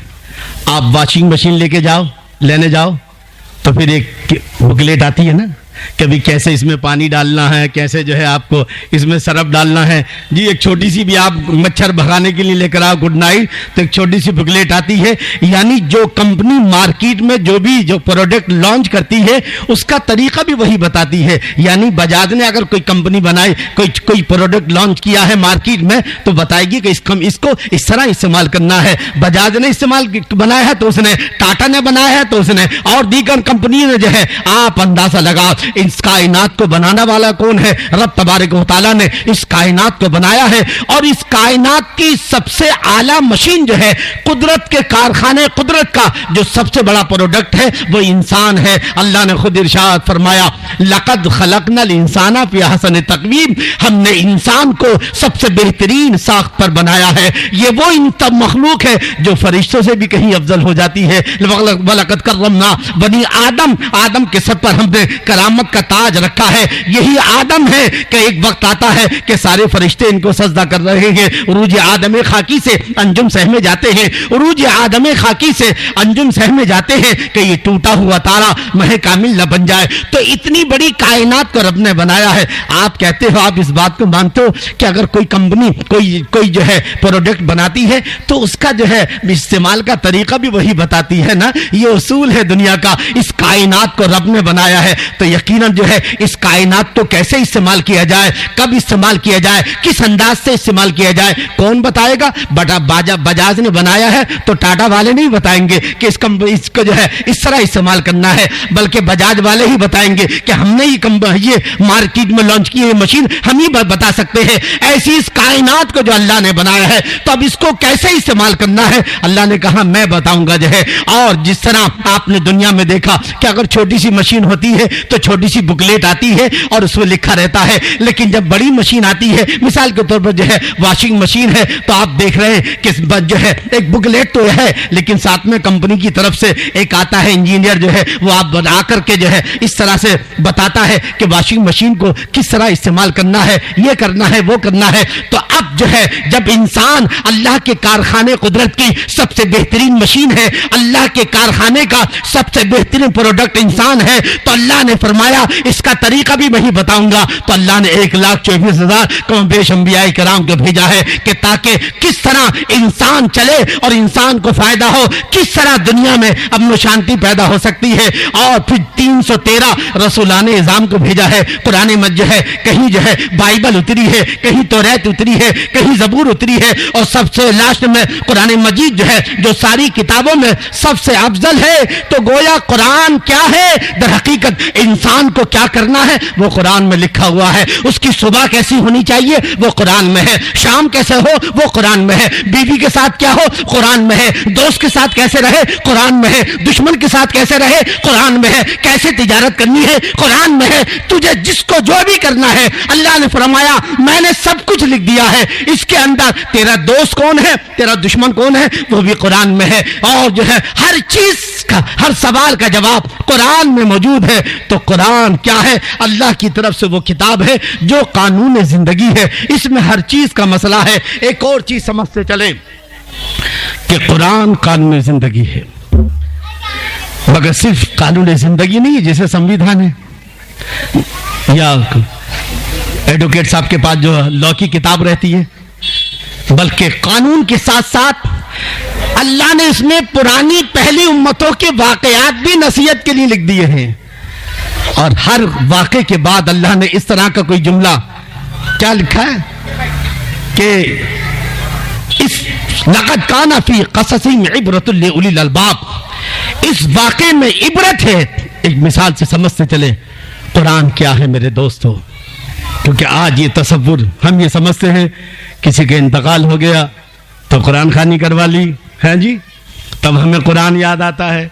آپ واشنگ مشین لے کے لینے جاؤ تو پھر ایک بکلیٹ آتی ہے نا، کبھی کیسے اس میں پانی ڈالنا ہے، کیسے جو ہے آپ کو اس میں سرف ڈالنا ہے۔ جی ایک چھوٹی سی بھی آپ مچھر بھگانے کے لیے لے کر آؤ گڈ نائٹ تو ایک چھوٹی سی بکلیٹ آتی ہے۔ یعنی جو کمپنی مارکیٹ میں جو پروڈکٹ لانچ کرتی ہے اس کا طریقہ بھی وہی بتاتی ہے۔ یعنی بجاج نے اگر کوئی کمپنی بنائی، کوئی پروڈکٹ لانچ کیا ہے مارکیٹ میں تو بتائے گی کہ اس کو اس طرح استعمال کرنا ہے۔ بجاج نے استعمال بنایا ہے تو اس نے، ٹاٹا نے بنایا ہے تو اس نے، اور دیگر کمپنی نے جو ہے، آپ اندازہ لگا اس کائنات کو بنانا والا کون ہے؟ رب تبارک و تعالیٰ نے اس کائنات کو بنایا ہے، اور اس کائنات کی سب سے اعلیٰ مشین جو ہے، قدرت کے کارخانے قدرت کا جو سب سے بڑا پروڈکٹ ہے وہ انسان ہے۔ اللہ نے خود ارشاد فرمایا لقد خلقنا الانسان فی احسن تقویم، ہم نے انسان کو سب سے بہترین ساخت پر بنایا ہے۔ یہ وہ مخلوق ہے جو فرشتوں سے بھی کہیں افضل ہو جاتی ہے۔ وَلَقَدْ كَرَّمْنَا بنی آدم، آدم کے سب پر ہم نے کرامت کرامت کا تاج رکھا ہے یہی آدم ہے کہ ایک وقت آتا ہے کہ سارے فرشتے ان کو سجدہ کر رہے ہیں. عروج آدم خاکی سے انجم سہمے جاتے ہیں, عروج آدم خاکی سے انجم سہمے جاتے ہیں کہ یہ ٹوٹا ہوا تارا مہ کامل نہ بن جائے. تو اتنی بڑی کائنات کو رب نے بنایا ہے. آپ کہتے ہو, آپ اس بات کو مانتے ہو کہ اگر کوئی کمپنی کوئی جو ہے پروڈکٹ بناتی ہے تو اس کا جو ہے استعمال کا طریقہ بھی وہی بتاتی ہے نا. یہ اصول ہے دنیا کا. اس کائنات کو رب نے بنایا ہے تو یقیناً جو ہے اس کائنات کو کیسے استعمال کیا جائے, کب استعمال کیا جائے, کس انداز سے استعمال کیا جائے, کون بتائے گا؟ بجاج نے بنایا ہے تو ٹاٹا والے نہیں بتائیں گے کہ اس کو جو ہے اس طرح استعمال کرنا ہے, بلکہ بجاج والے ہی بتائیں گے کہ ہم نے یہ مارکیٹ میں لانچ کی یہ مشین ہم ہی بتا سکتے ہیں. ایسی اس کائنات کو جو اللہ نے بنایا ہے تو اب اس کو کیسے استعمال کرنا ہے اللہ نے کہا میں بتاؤں گا جو ہے. اور جس طرح آپ نے دنیا میں دیکھا کہ اگر چھوٹی سی مشین ہوتی ہے تو چھوٹی سی بکلیٹ آتی ہے اور اس میں لکھا رہتا ہے, لیکن جب بڑی مشین آتی ہے, مثال کے طور پر جو ہے واشنگ مشین ہے, تو آپ دیکھ رہے ہیں کہ جو ہے ایک بکلیٹ تو ہے لیکن ساتھ میں کمپنی کی طرف سے ایک آتا ہے انجینئر جو ہے وہ آپ بنا کر کے جو ہے اس طرح سے بتاتا ہے کہ واشنگ مشین کو کس طرح استعمال کرنا ہے, یہ کرنا ہے, وہ کرنا ہے. تو اب جو ہے جب انسان اللہ کے کارخانے قدرت کی سب سے بہترین مشین ہے, اللہ کے کارخانے کا سب سے بہترین پروڈکٹ انسان ہے, تو اللہ نے فرمایا اس کا طریقہ بھی میں ہی بتاؤں گا. تو اللہ نے 1,24,000 کم بیش انبیاء کرام کو بھیجا ہے کہ تاکہ کس طرح انسان چلے اور انسان کو فائدہ ہو, کس طرح دنیا میں امن و شانتی پیدا ہو سکتی ہے. اور پھر 313 رسولان اعظام کو بھیجا ہے. قرآن مجید جو ہے کہیں جو ہے بائبل اتری ہے, کہیں توریت اتری ہے, کہیں زبور اتری ہے, اور سب سے لاسٹ میں قرآن مجید جو ہے جو ساری کتابوں میں سب سے افضل ہے. تو گویا قرآن کیا ہے, در حقیقت انسان کو کیا کرنا ہے وہ قرآن میں لکھا ہوا ہے. اس کی صبح کیسی ہونی چاہیے وہ قرآن میں ہے, شام کیسے ہو وہ قرآن میں ہے, بیوی کے ساتھ کیا ہو قرآن میں ہے, دوست کے ساتھ کیسے رہے قرآن میں ہے, دشمن کے ساتھ کیسے رہے قرآن میں ہے, کیسے تجارت کرنی ہے قرآن میں ہے. تجھے جس کو جو بھی کرنا ہے اللہ نے فرمایا میں نے سب کچھ لکھ دیا ہے. اس کے اندر تیرا دوست کون ہے, تیرا دشمن کون ہے وہ بھی قرآن میں ہے, اور جو ہے ہر چیز کا, ہر سوال کا جواب قرآن میں موجود ہے. تو قرآن کیا ہے؟ اللہ کی طرف سے وہ کتاب ہے جو قانون زندگی ہے. اس میں ہر چیز کا مسئلہ ہے. ایک اور چیز سمجھتے چلیں کہ قرآن قانون زندگی ہے, مگر صرف قانون زندگی نہیں ہے جیسے سمویدھان ہے یا ایڈوکیٹ صاحب کے پاس جو لا کی کتاب رہتی ہے, بلکہ قانون کے ساتھ ساتھ اللہ نے اس میں پرانی پہلی امتوں کے واقعات بھی نصیحت کے لیے لکھ دیے ہیں. اور ہر واقعے کے بعد اللہ نے اس طرح کا کوئی جملہ کیا لکھا ہے کہ اس لقد کان فی قصصہم عبرۃ لأولی الالباب, اس واقعے میں عبرت ہے. ایک مثال سے سمجھتے چلے قرآن کیا ہے میرے دوستو, کیونکہ آج یہ تصور ہم یہ سمجھتے ہیں کسی کا انتقال ہو گیا تو قرآن خوانی کروا لی ہے جی, تب ہمیں قرآن یاد آتا ہے.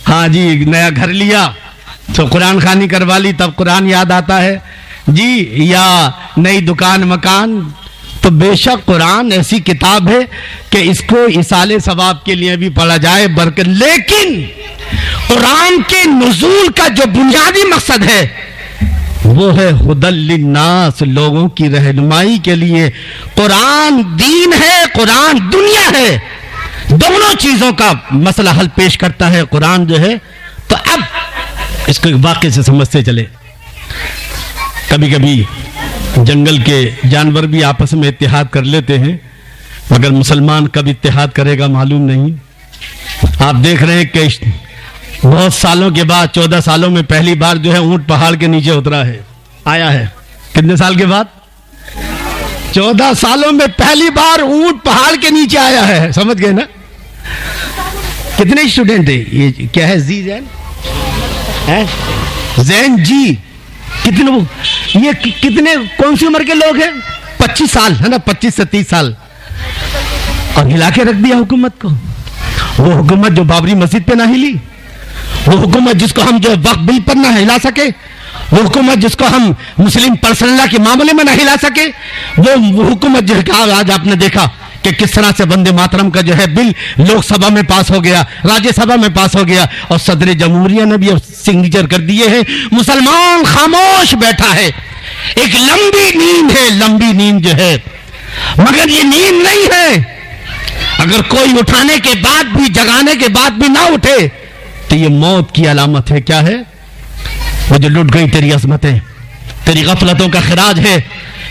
ہاں جی, نیا گھر لیا تو قرآن خوانی کروا لی تب قرآن یاد آتا ہے جی, یا نئی دکان مکان. تو بے شک قرآن ایسی کتاب ہے کہ اس کو ایصال ثواب کے لیے بھی پڑھا جائے برکت, لیکن قرآن کے نزول کا جو بنیادی مقصد ہے وہ ہے ہدی للناس, لوگوں کی رہنمائی کے لیے. قرآن دین ہے, قرآن دنیا ہے, دونوں چیزوں کا مسئلہ حل پیش کرتا ہے قرآن جو ہے. تو اب اس کو ایک واقعے سے سمجھتے چلے. کبھی کبھی جنگل کے جانور بھی آپس میں اتحاد کر لیتے ہیں, مگر مسلمان کب اتحاد کرے گا معلوم نہیں. آپ دیکھ رہے ہیں کہ بہت سالوں کے بعد 14 سالوں میں پہلی بار جو ہے اونٹ پہاڑ کے نیچے اترا ہے, آیا ہے. کتنے سال کے بعد؟ 14 سالوں میں پہلی بار اونٹ پہاڑ کے نیچے آیا ہے. سمجھ گئے نا؟ کتنے اسٹوڈنٹ ہیں یہ کیا ہے زی زین جی, کتنے یہ کتنے کون سی عمر کے لوگ ہیں؟ 25 سال ہے نا, 25 سے 30 سال, اور ہلا کے رکھ دیا حکومت کو. وہ حکومت جو بابری مسجد پہ نہ ہلی, وہ حکومت جس کو ہم جو وقف بل پر نہ ہلا سکے, وہ حکومت جس کو ہم مسلم پرسنل لا کے معاملے میں نہ ہلا سکے, وہ حکومت جو ہے آج آپ نے دیکھا کہ کس طرح سے وندے ماترم کا جو ہے بل لوک سبھا میں پاس ہو گیا, راجیہ سبھا میں پاس ہو گیا, اور صدر جمہوریہ نے بھی سگنیچر کر دیے ہیں. مسلمان خاموش بیٹھا ہے. ایک لمبی نیند ہے, لمبی نیند جو ہے, مگر یہ نیند نہیں ہے. اگر کوئی اٹھانے کے بعد بھی, جگانے کے بعد بھی نہ اٹھے تو یہ موت کی علامت ہے. کیا ہے وہ؟ جو لٹ گئی تیری عظمتیں, تیری غفلتوں کا خراج ہے.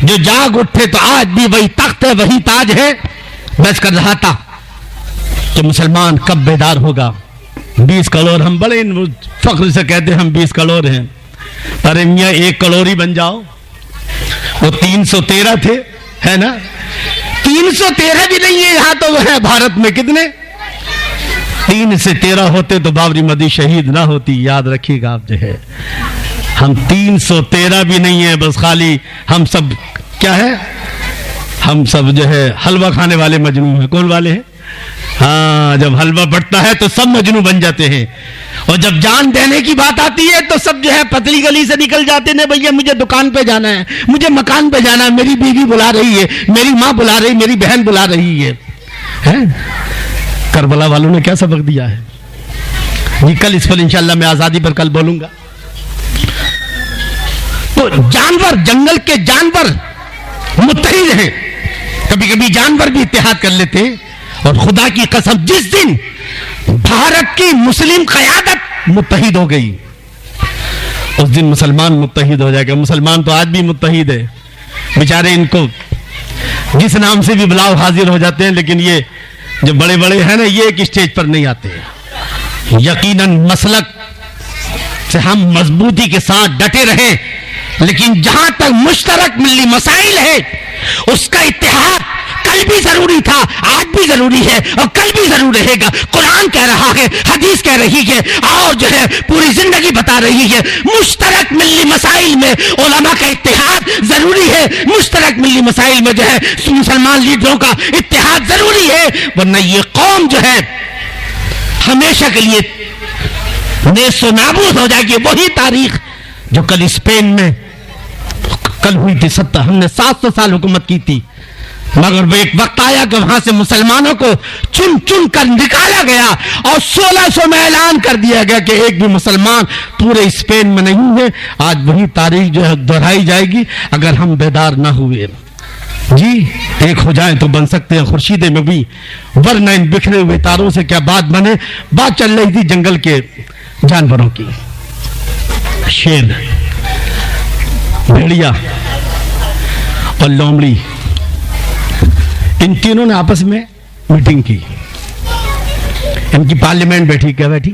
جو جاگ اٹھے تو آج بھی وہی تخت ہے, وہی تاج ہے. بس کر رہا تھا کہ مسلمان کب بیدار ہوگا. 20 کروڑ, ہم بڑے فخر سے کہتے ہیں ہم 20 کروڑ ہیں. ارے میاں 1 کروڑ ہی بن جاؤ. وہ 313 تھے, ہے نا. 313 بھی نہیں ہے یہاں تو وہ ہے بھارت میں کتنے. 3 سے 13 ہوتے تو بابری مسجد شہید نہ ہوتی. یاد رکھیے گا آپ جو ہے, ہم 313 بھی نہیں ہیں. بس خالی ہم سب کیا ہے, ہم سب جو ہے حلوہ کھانے والے مجنوں ہیں. کون والے ہیں؟ ہاں, جب حلوہ بٹتا ہے تو سب مجنوں بن جاتے ہیں, اور جب جان دینے کی بات آتی ہے تو سب جو ہے پتلی گلی سے نکل جاتے ہیں. بھیا مجھے دکان پہ جانا ہے, مجھے مکان پہ جانا ہے, میری بیوی بلا رہی ہے, میری ماں بلا رہی, میری بہن بلا رہی ہے. کربلا والوں نے کیا سبق دیا ہے جی. کل اس پر انشاءاللہ میں آزادی پر کل بولوں گا. تو جانور, جنگل کے جانور متحد ہیں. کبھی کبھی جانور بھی اتحاد کر لیتے ہیں. اور خدا کی قسم جس دن بھارت کی مسلم قیادت متحد ہو گئی اس دن مسلمان متحد ہو جائے گا. مسلمان تو آج بھی متحد ہے بیچارے, ان کو جس نام سے بھی بلاؤ حاضر ہو جاتے ہیں. لیکن یہ جو بڑے بڑے ہیں نا, یہ ایک اسٹیج پر نہیں آتے. یقیناً مسلک سے ہم مضبوطی کے ساتھ ڈٹے رہیں, لیکن جہاں تک مشترک ملی مسائل ہے اس کا اتحاد کل بھی ضروری تھا, آج بھی ضروری ہے, اور کل بھی ضرور رہے گا. قرآن کہہ رہا ہے, حدیث کہہ رہی ہے, اور جو ہے پوری زندگی بتا رہی ہے مشترک ملی مسائل میں علماء کا اتحاد ضروری ہے. مشترک ملی مسائل میں جو ہے مسلمان لیڈروں کا اتحاد ضروری ہے, ورنہ یہ قوم جو ہے ہمیشہ کے لیے نیست و نابود ہو جائے گی. وہی تاریخ جو کل اسپین میں کل ہوئی تھی. ہم نے 700 سال حکومت کی تھی, مگر وہ ایک وقت آیا کہ وہاں سے مسلمانوں کو چن چن کر نکالا گیا, اور 1600 میں اعلان کر دیا گیا کہ ایک بھی مسلمان پورے اسپین میں نہیں ہے. آج وہی تاریخ جو ہے دہرائی جائے گی اگر ہم بیدار نہ ہوئے. جی ایک ہو جائیں تو بن سکتے ہیں خورشید میں بھی, ورنہ ان بکھرے ہوئے تاروں سے کیا بات بنے. بات چل رہی تھی جنگل کے جانوروں کی. شیر, بھیڑیا اور لومڑی, ان تینوں نے آپس میں میٹنگ کی. ان کی پارلیمنٹ بیٹھی, کیا بیٹھی,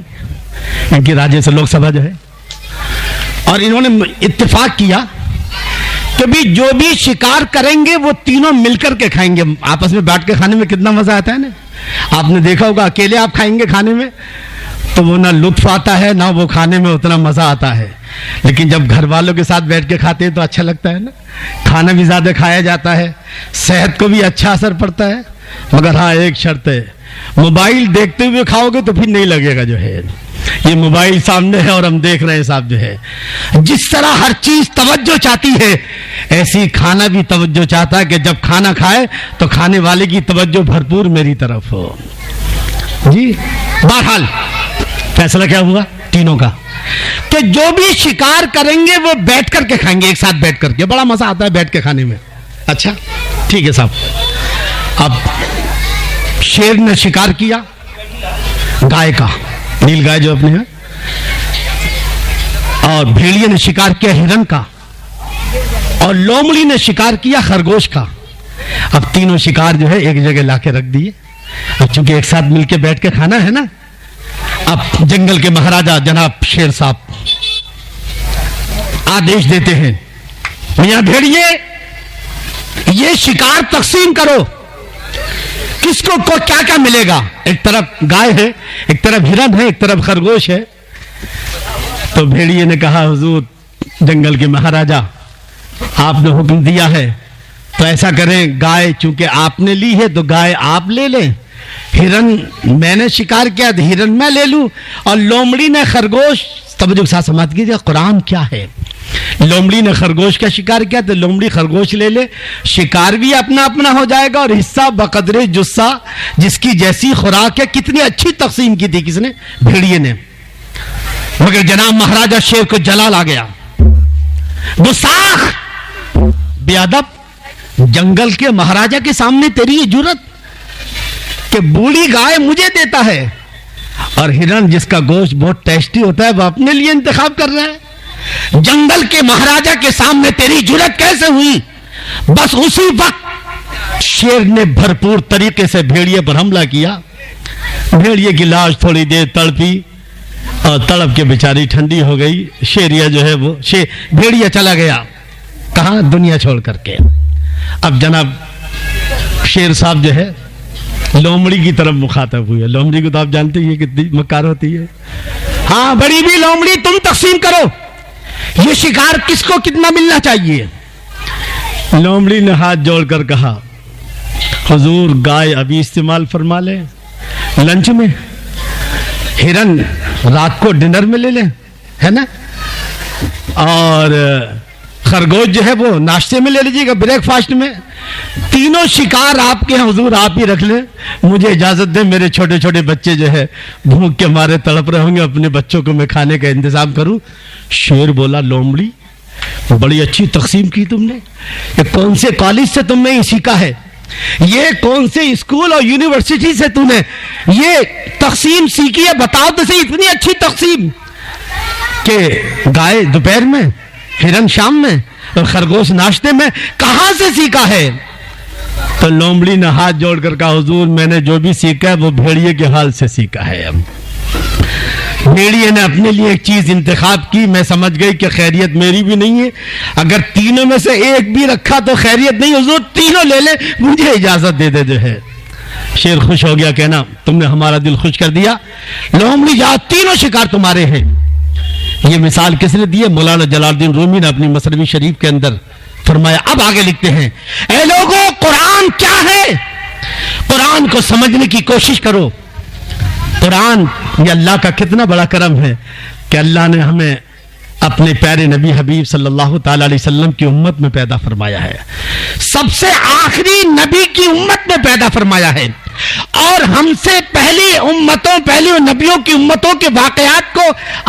ان کی راجیہ سے لوک سبھا جو ہے, اور انہوں نے اتفاق کیا کہ بھی جو بھی شکار کریں گے وہ تینوں مل کر کے کھائیں گے. آپس میں بیٹھ کے کھانے میں کتنا مزہ آتا ہے نا. آپ نے دیکھا ہوگا اکیلے آپ کھائیں گے کھانے میں تو وہ نہ لطف آتا ہے, نہ وہ کھانے میں اتنا مزہ آتا ہے. لیکن جب گھر والوں کے ساتھ بیٹھ کے کھاتے ہیں تو اچھا لگتا ہے نا. کھانا بھی زیادہ کھایا جاتا ہے, صحت کو بھی اچھا اثر پڑتا ہے. مگر ہاں ایک شرط ہے, موبائل دیکھتے ہوئے کھاؤ گے تو پھر نہیں لگے گا. جو ہے یہ موبائل سامنے ہے اور ہم دیکھ رہے ہیں صاحب, جو ہے جس طرح ہر چیز توجہ چاہتی ہے ایسی کھانا بھی توجہ چاہتا ہے کہ جب کھانا کھائے تو کھانے والے کی توجہ بھرپور میری طرف ہو. جی بہرحال فیصلہ کیا ہوا تینوں کا کہ جو بھی شکار کریں گے وہ بیٹھ کر کے کھائیں گے, ایک ساتھ بیٹھ کر کے. بڑا مزہ آتا ہے بیٹھ کے کھانے میں. اچھا ٹھیک ہے صاحب. اب شیر نے شکار کیا گائے کا, نیل گائے جو اپنے ہیں, اور بھیڑیے نے شکار کیا ہرن کا, اور لومڑی نے شکار کیا خرگوش کا. اب تینوں شکار جو ہے ایک جگہ لا کے رکھ دیے. اب چونکہ ایک ساتھ مل کے بیٹھ کے کھانا ہے نا, اب جنگل کے مہاراجا جناب شیر صاحب آدیش دیتے ہیں, میاں بھیڑیے یہ شکار تقسیم کرو, کس کو کیا کیا ملے گا. ایک طرف گائے ہے, ایک طرف ہرن ہے, ایک طرف خرگوش ہے. تو بھیڑیے نے کہا حضور جنگل کے مہاراجا آپ نے حکم دیا ہے تو ایسا کریں, گائے چونکہ آپ نے لی ہے تو گائے آپ لے لیں, ہرن میں نے شکار کیا تو ہرن میں لے لوں, اور لومڑی نے خرگوش. توجہ کے ساتھ سماعت کیجیے قرآن کیا ہے. لومڑی نے خرگوش کا شکار کیا تو لومڑی خرگوش لے لے, شکار بھی اپنا اپنا ہو جائے گا, اور حصہ بقدر جسہ جس کی جیسی خوراک ہے. کتنی اچھی تقسیم کی تھی کس نے, بھیڑیے نے. مگر جناب مہاراجہ شیر کو جلال آ گیا. گستاخ، بے ادب، جنگل کے مہاراجہ کے سامنے تیری یہ جرت کہ بوڑھی گائے مجھے دیتا ہے اور ہرن جس کا گوشت بہت ٹیسٹی ہوتا ہے وہ اپنے لیے انتخاب کر رہا ہے. جنگل کے مہاراجہ کے سامنے تیری جرت کیسے ہوئی؟ بس اسی وقت شیر نے بھرپور طریقے سے بھیڑیے پر حملہ کیا. بھیڑیے کی لاش تھوڑی دیر تڑپی اور تڑپ کے بیچاری ٹھنڈی ہو گئی. شیریا جو ہے وہ بھیڑیا چلا گیا کہاں؟ دنیا چھوڑ کر کے. اب جناب شیر صاحب جو ہے لومڑی کی طرف مخاطب ہوئے. لومڑی کو تو آپ جانتے ہی کتنی مکار ہوتی ہے. ہاں بڑی بھی لومڑی تم تقسیم کرو یہ شکار کس کو کتنا ملنا چاہیے. لومڑی نے ہاتھ جوڑ کر کہا حضور گائے ابھی استعمال فرما لیں لنچ میں، ہرن رات کو ڈنر میں لے لیں، ہے نا، اور خرگوش جو ہے وہ ناشتے میں لے لیجیے گا، بریک فاسٹ میں. تینوں شکار آپ کے ہیں حضور، آپ ہی رکھ لیں. مجھے اجازت دیں، میرے چھوٹے چھوٹے بچے جو ہے بھوک کے مارے تڑپ رہے ہوں گے، اپنے بچوں کو میں کھانے کا انتظام کروں. شیر بولا لومڑی بڑی اچھی تقسیم کی تم نے. یہ کون سے کالج سے تم نے یہ سیکھا ہے؟ یہ کون سے اسکول اور یونیورسٹی سے تم نے یہ تقسیم سیکھی ہے؟ بتاؤ تو صحیح. اتنی اچھی تقسیم کہ گائے دوپہر میں، ہرن شام میں اور خرگوش ناشتے میں، کہاں سے سیکھا ہے؟ تو لومڑی نے ہاتھ جوڑ کر کہا حضور میں نے جو بھی سیکھا ہے وہ بھیڑیے کے حال سے سیکھا ہے. بھیڑیے نے اپنے لیے ایک چیز انتخاب کی، میں سمجھ گئی کہ خیریت میری بھی نہیں ہے، اگر تینوں میں سے ایک بھی رکھا تو خیریت نہیں. حضور تینوں لے لیں، مجھے اجازت دے دے جو ہے. شیر خوش ہو گیا، کہنا تم نے ہمارا دل خوش کر دیا. لومڑی جاؤ، تینوں شکار تمہارے ہیں. یہ مثال کس نے دی ہے؟ مولانا جلال الدین رومی نے اپنی مثنوی شریف کے اندر فرمایا. اب آگے لکھتے ہیں اے لوگوں قرآن کیا ہے؟ قرآن کو سمجھنے کی کوشش کرو. قرآن یہ اللہ کا کتنا بڑا کرم ہے کہ اللہ نے ہمیں اپنے پیارے نبی حبیب صلی اللہ تعالی علیہ وسلم کی امت میں پیدا فرمایا ہے. سب سے آخری نبی کی امت میں پیدا فرمایا ہے اور ہم سے پہلی امتوں، پہلی نبیوں کی امتوں کے واقعات کو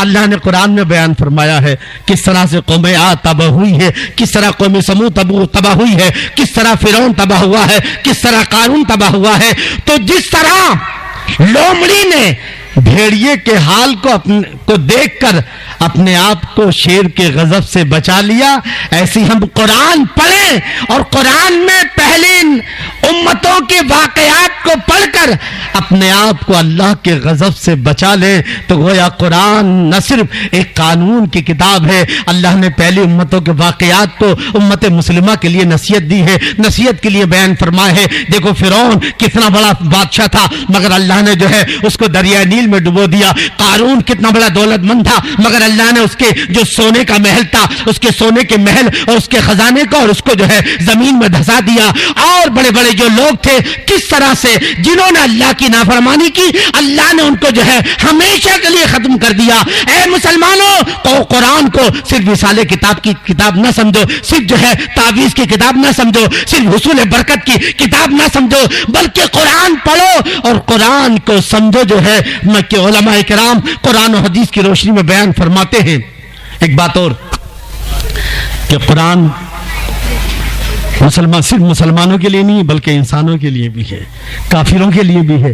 اللہ نے قرآن میں بیان فرمایا ہے. کس طرح سے قوم عاد تباہ ہوئی ہے، کس طرح قوم سمود تباہ ہوئی ہے، کس طرح فرعون تباہ ہوا ہے، کس طرح قارون تباہ ہوا ہے. تو جس طرح لومڑی نے بھیڑیے کے حال کو دیکھ کر اپنے آپ کو شیر کے غضب سے بچا لیا، ایسی ہم قرآن پڑھیں اور قرآن میں پہلے امتوں کے واقعات کو پڑھ کر اپنے آپ کو اللہ کے غضب سے بچا لیں. تو گویا قرآن نہ صرف ایک قانون کی کتاب ہے، اللہ نے پہلی امتوں کے واقعات کو امت مسلمہ کے لیے نصیحت دی ہے، نصیحت کے لیے بیان فرمایا ہے. دیکھو فرعون کتنا بڑا بادشاہ تھا مگر اللہ نے جو ہے اس کو دریائے نیل میں ڈبو دیا. قارون کتنا بڑا دولت مند تھا مگر اللہ نے اس کے جو سونے کا محل تھا، اس کے سونے کے محل اور اس کے خزانے کو اور اس کو جو ہے زمین میں دھسا دیا. اور بڑے بڑے جو لوگ تھے کس طرح سے جنہوں نے اللہ کی نافرمانی کی، اللہ نے ان کو جو ہے ہمیشہ کے لیے ختم کر دیا. اے مسلمانوں، قرآن کو صرف رسالے کتاب کی کتاب نہ سمجھو، صرف جو ہے تعویذ کی کتاب نہ سمجھو، صرف حصول برکت کی کتاب نہ سمجھو، بلکہ قرآن پڑھو اور قرآن کو سمجھو. جو ہے مکہ علماء کرام قرآن و حدیث کی روشنی میں بیان فرماتے ہیں ایک بات اور کہ قرآن صرف مسلمانوں کے لیے نہیں بلکہ انسانوں کے لیے بھی ہے، کافروں کے لیے بھی ہے،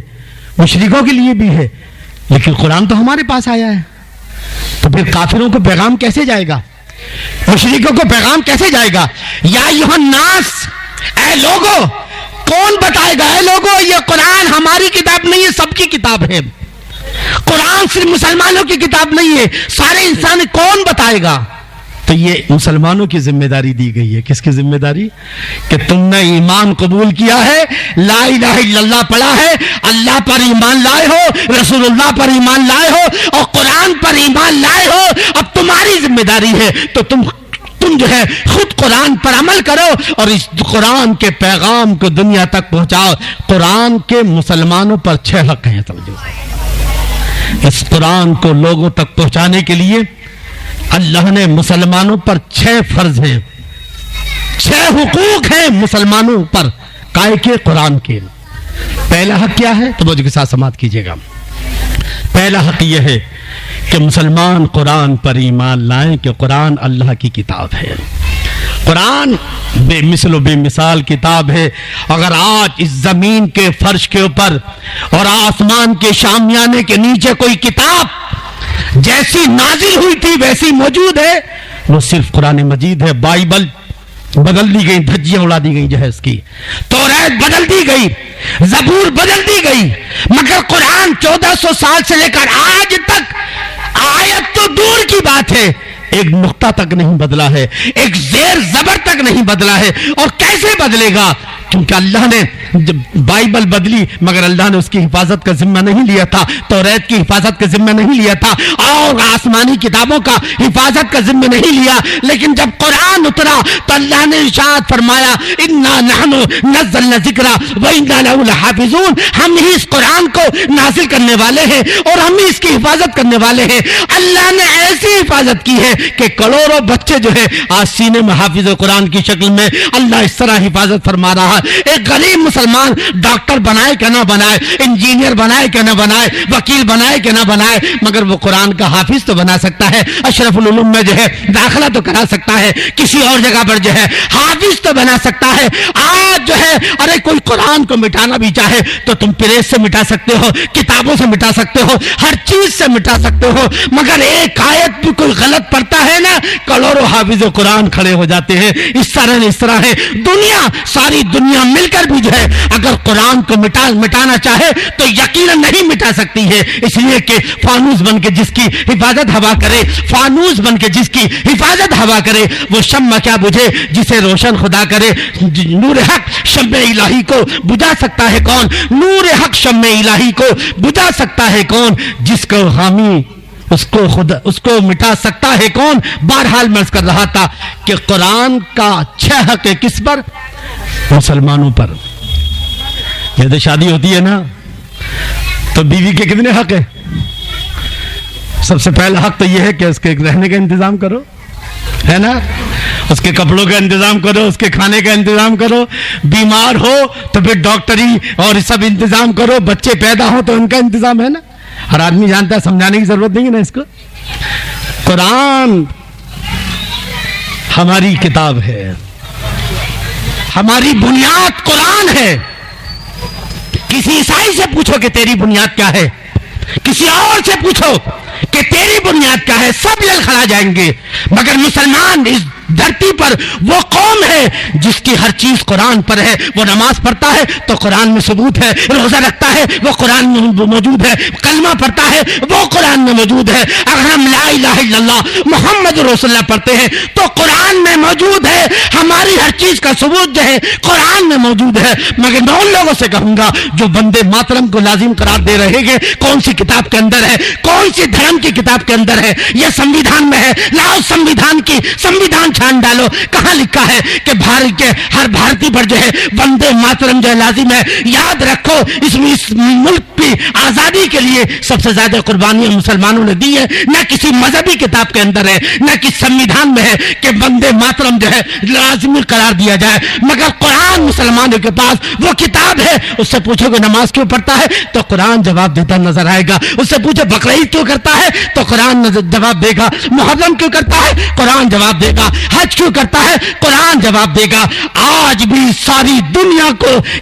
مشرکوں کے لیے بھی ہے. لیکن قرآن تو ہمارے پاس آیا ہے، تو پھر کافروں کو پیغام کیسے جائے گا؟ مشرکوں کو پیغام کیسے جائے گا؟ یا ایھا الناس، اے لوگو، کون بتائے گا؟ اے لوگو، یہ قرآن ہماری کتاب نہیں ہے، سب کی کتاب ہے. قرآن صرف مسلمانوں کی کتاب نہیں ہے، سارے انسان. کون بتائے گا؟ تو یہ مسلمانوں کی ذمہ داری دی گئی ہے. کس کی ذمہ داری؟ کہ تم نے ایمان قبول کیا ہے، لا الہ الا اللہ پڑھا ہے، اللہ پر ایمان لائے ہو، رسول اللہ پر ایمان لائے ہو اور قرآن پر ایمان لائے ہو. اب تمہاری ذمہ داری ہے تو تم جو ہے خود قرآن پر عمل کرو اور اس قرآن کے پیغام کو دنیا تک پہنچاؤ. قرآن کے مسلمانوں پر 6 حق ہیں، سمجھو. اس قرآن کو لوگوں تک پہنچانے کے لیے اللہ نے مسلمانوں پر 6 فرض ہیں، 6 حقوق ہیں مسلمانوں پر کائے کے قرآن کے. پہلا حق کیا ہے؟ توجہ کے ساتھ سماعت کیجیے گا. پہلا حق یہ ہے کہ مسلمان قرآن پر ایمان لائیں کہ قرآن اللہ کی کتاب ہے. قرآن بے مثل و بے مثال کتاب ہے. اگر آج اس زمین کے فرش کے اوپر اور آسمان کے شامیانے کے نیچے کوئی کتاب جیسی نازل ہوئی تھی ویسی موجود ہے وہ صرف قرآن مجید ہے. بائبل بدل دی گئی, دھجیاں اڑا دی گئی جو ہے اس کی, توریت بدل دی گئی, زبور بدل دی گئی, مگر قرآن 1400 سال سے لے کر آج تک آیت تو دور کی بات ہے ایک نقطہ تک نہیں بدلا ہے, ایک زیر زبر تک نہیں بدلا ہے. اور کیسے بدلے گا؟ کیونکہ اللہ نے جب بائبل بدلی مگر اللہ نے اس کی حفاظت کا ذمہ نہیں لیا تھا, توریت کی حفاظت کا ذمہ نہیں لیا تھا, اور آسمانی کتابوں کا حفاظت کا ذمہ نہیں لیا. لیکن جب قرآن اترا تو اللہ نے ارشاد فرمایا انا نحن نزلنا ذکر و انا لہ لحافظون, ہم ہی اس قرآن کو نازل کرنے والے ہیں اور ہم ہی اس کی حفاظت کرنے والے ہیں. اللہ نے ایسی حفاظت کی ہے کہ کروڑوں بچے جو ہے آج سینے میں حافظ قرآن کی شکل میں اللہ اس طرح حفاظت فرما رہا ہے. ایک غریب مسلمان ڈاکٹر بنائے کہ نہ بنائے, انجینئر بنائے کہ نہ بنائے, وکیل بنائے کہ نہ بنائے, مگر وہ قرآن کا حافظ تو بنا سکتا ہے, اشرف العلوم میں جو ہے داخلہ تو کرا سکتا ہے, کسی اور جگہ پر جو ہے حافظ تو بنا سکتا ہے. آج جو ہے ارے کوئی قرآن کو مٹانا بھی چاہے تو تم پریس سے مٹا سکتے ہو, کتابوں سے مٹا سکتے ہو, ہر چیز سے مٹا سکتے ہو, مگر ایک آیت بھی کوئی غلط پڑھتا ہے نا کروڑوں حافظ قرآن کھڑے ہو جاتے ہیں. اس طرح ہے دنیا, ساری دنیا مل کر بھی جو ہے اگر قرآن کو مٹانا چاہے تو یقیناً نہیں مٹا سکتی ہے. اس لیے کہ فانوس بن کے جس کی حفاظت ہوا کرے, فانوس بن کے جس کی حفاظت ہوا کرے وہ شمع کیا بجھے جسے روشن خدا کرے. نور حق شمع الہی کو بجھا سکتا ہے کون؟ نور حق شمع الہی کو بجھا سکتا ہے کون؟ جس کو حامی اس کو مٹا سکتا ہے کون؟ بہرحال میں عرض کر رہا تھا کہ قرآن کا 6 حق ہے کس پر؟ مسلمانوں پر. جب شادی ہوتی ہے نا تو بیوی کے کتنے حق ہیں؟ سب سے پہلا حق تو یہ ہے کہ اس کے رہنے کا انتظام کرو, ہے نا, اس کے کپڑوں کا انتظام کرو, اس کے کھانے کا انتظام کرو, بیمار ہو تو پھر ڈاکٹری اور سب انتظام کرو, بچے پیدا ہو تو ان کا انتظام ہے نا. ہر آدمی جانتا ہے, سمجھانے کی ضرورت نہیں ہے نا اس کو. قرآن ہماری کتاب ہے, ہماری بنیاد قرآن ہے. کسی عیسائی سے پوچھو کہ تیری بنیاد کیا ہے, کسی اور سے پوچھو کہ تیری بنیاد کیا ہے, سب لڑکھڑا جائیں گے. مگر مسلمان اس دھرتی پر وہ قوم ہے جس کی ہر چیز قرآن پر ہے. وہ نماز پڑھتا ہے تو قرآن میں ثبوت ہے, روزہ رکھتا ہے وہ قرآن میں موجود ہے, کلمہ پڑھتا ہے وہ قرآن میں موجود ہے. اگر ہم لا الہ الا اللہ محمد رسول اللہ پڑھتے ہیں تو قرآن میں موجود ہے. ہماری ہر چیز کا ثبوت جو ہے قرآن میں موجود ہے. مگر میں ان لوگوں سے کہوں گا جو بندے ماترم کو لازم قرار دے رہے ہیں, کون سی کتاب کے اندر ہے, کون سی دھرم کی کتاب کے اندر ہے؟ یہ سمویدھان میں ہے. لاؤ سمویدھان چھان ڈالو, کہاں لکھا ہے کہ بھارت کے ہر بھارتی پر جو ہے وندے ماترم جو ہے لازم ہے؟ یاد رکھو اس ملک کی آزادی کے لیے سب سے زیادہ قربانیاں مسلمانوں نے دی ہے. نہ کسی مذہبی کتاب کے اندر ہے, نہ کسی سمویدھان میں ہے کہ وندے ماترم جو ہے لازمی قرار دیا جائے. مگر قرآن مسلمانوں کے پاس وہ کتاب ہے. اس سے پوچھو کہ نماز کیوں پڑھتا ہے تو قرآن جواب دیتا نظر آئے گا. اس سے پوچھو بقرعید کیوں کرتا ہے تو قرآن جواب دے گا. محرم کیوں کرتا ہے قرآن جواب دے گا. حج کیوں کرتا ہے قرآن جواب دے گا. آج بھی ساری دنیا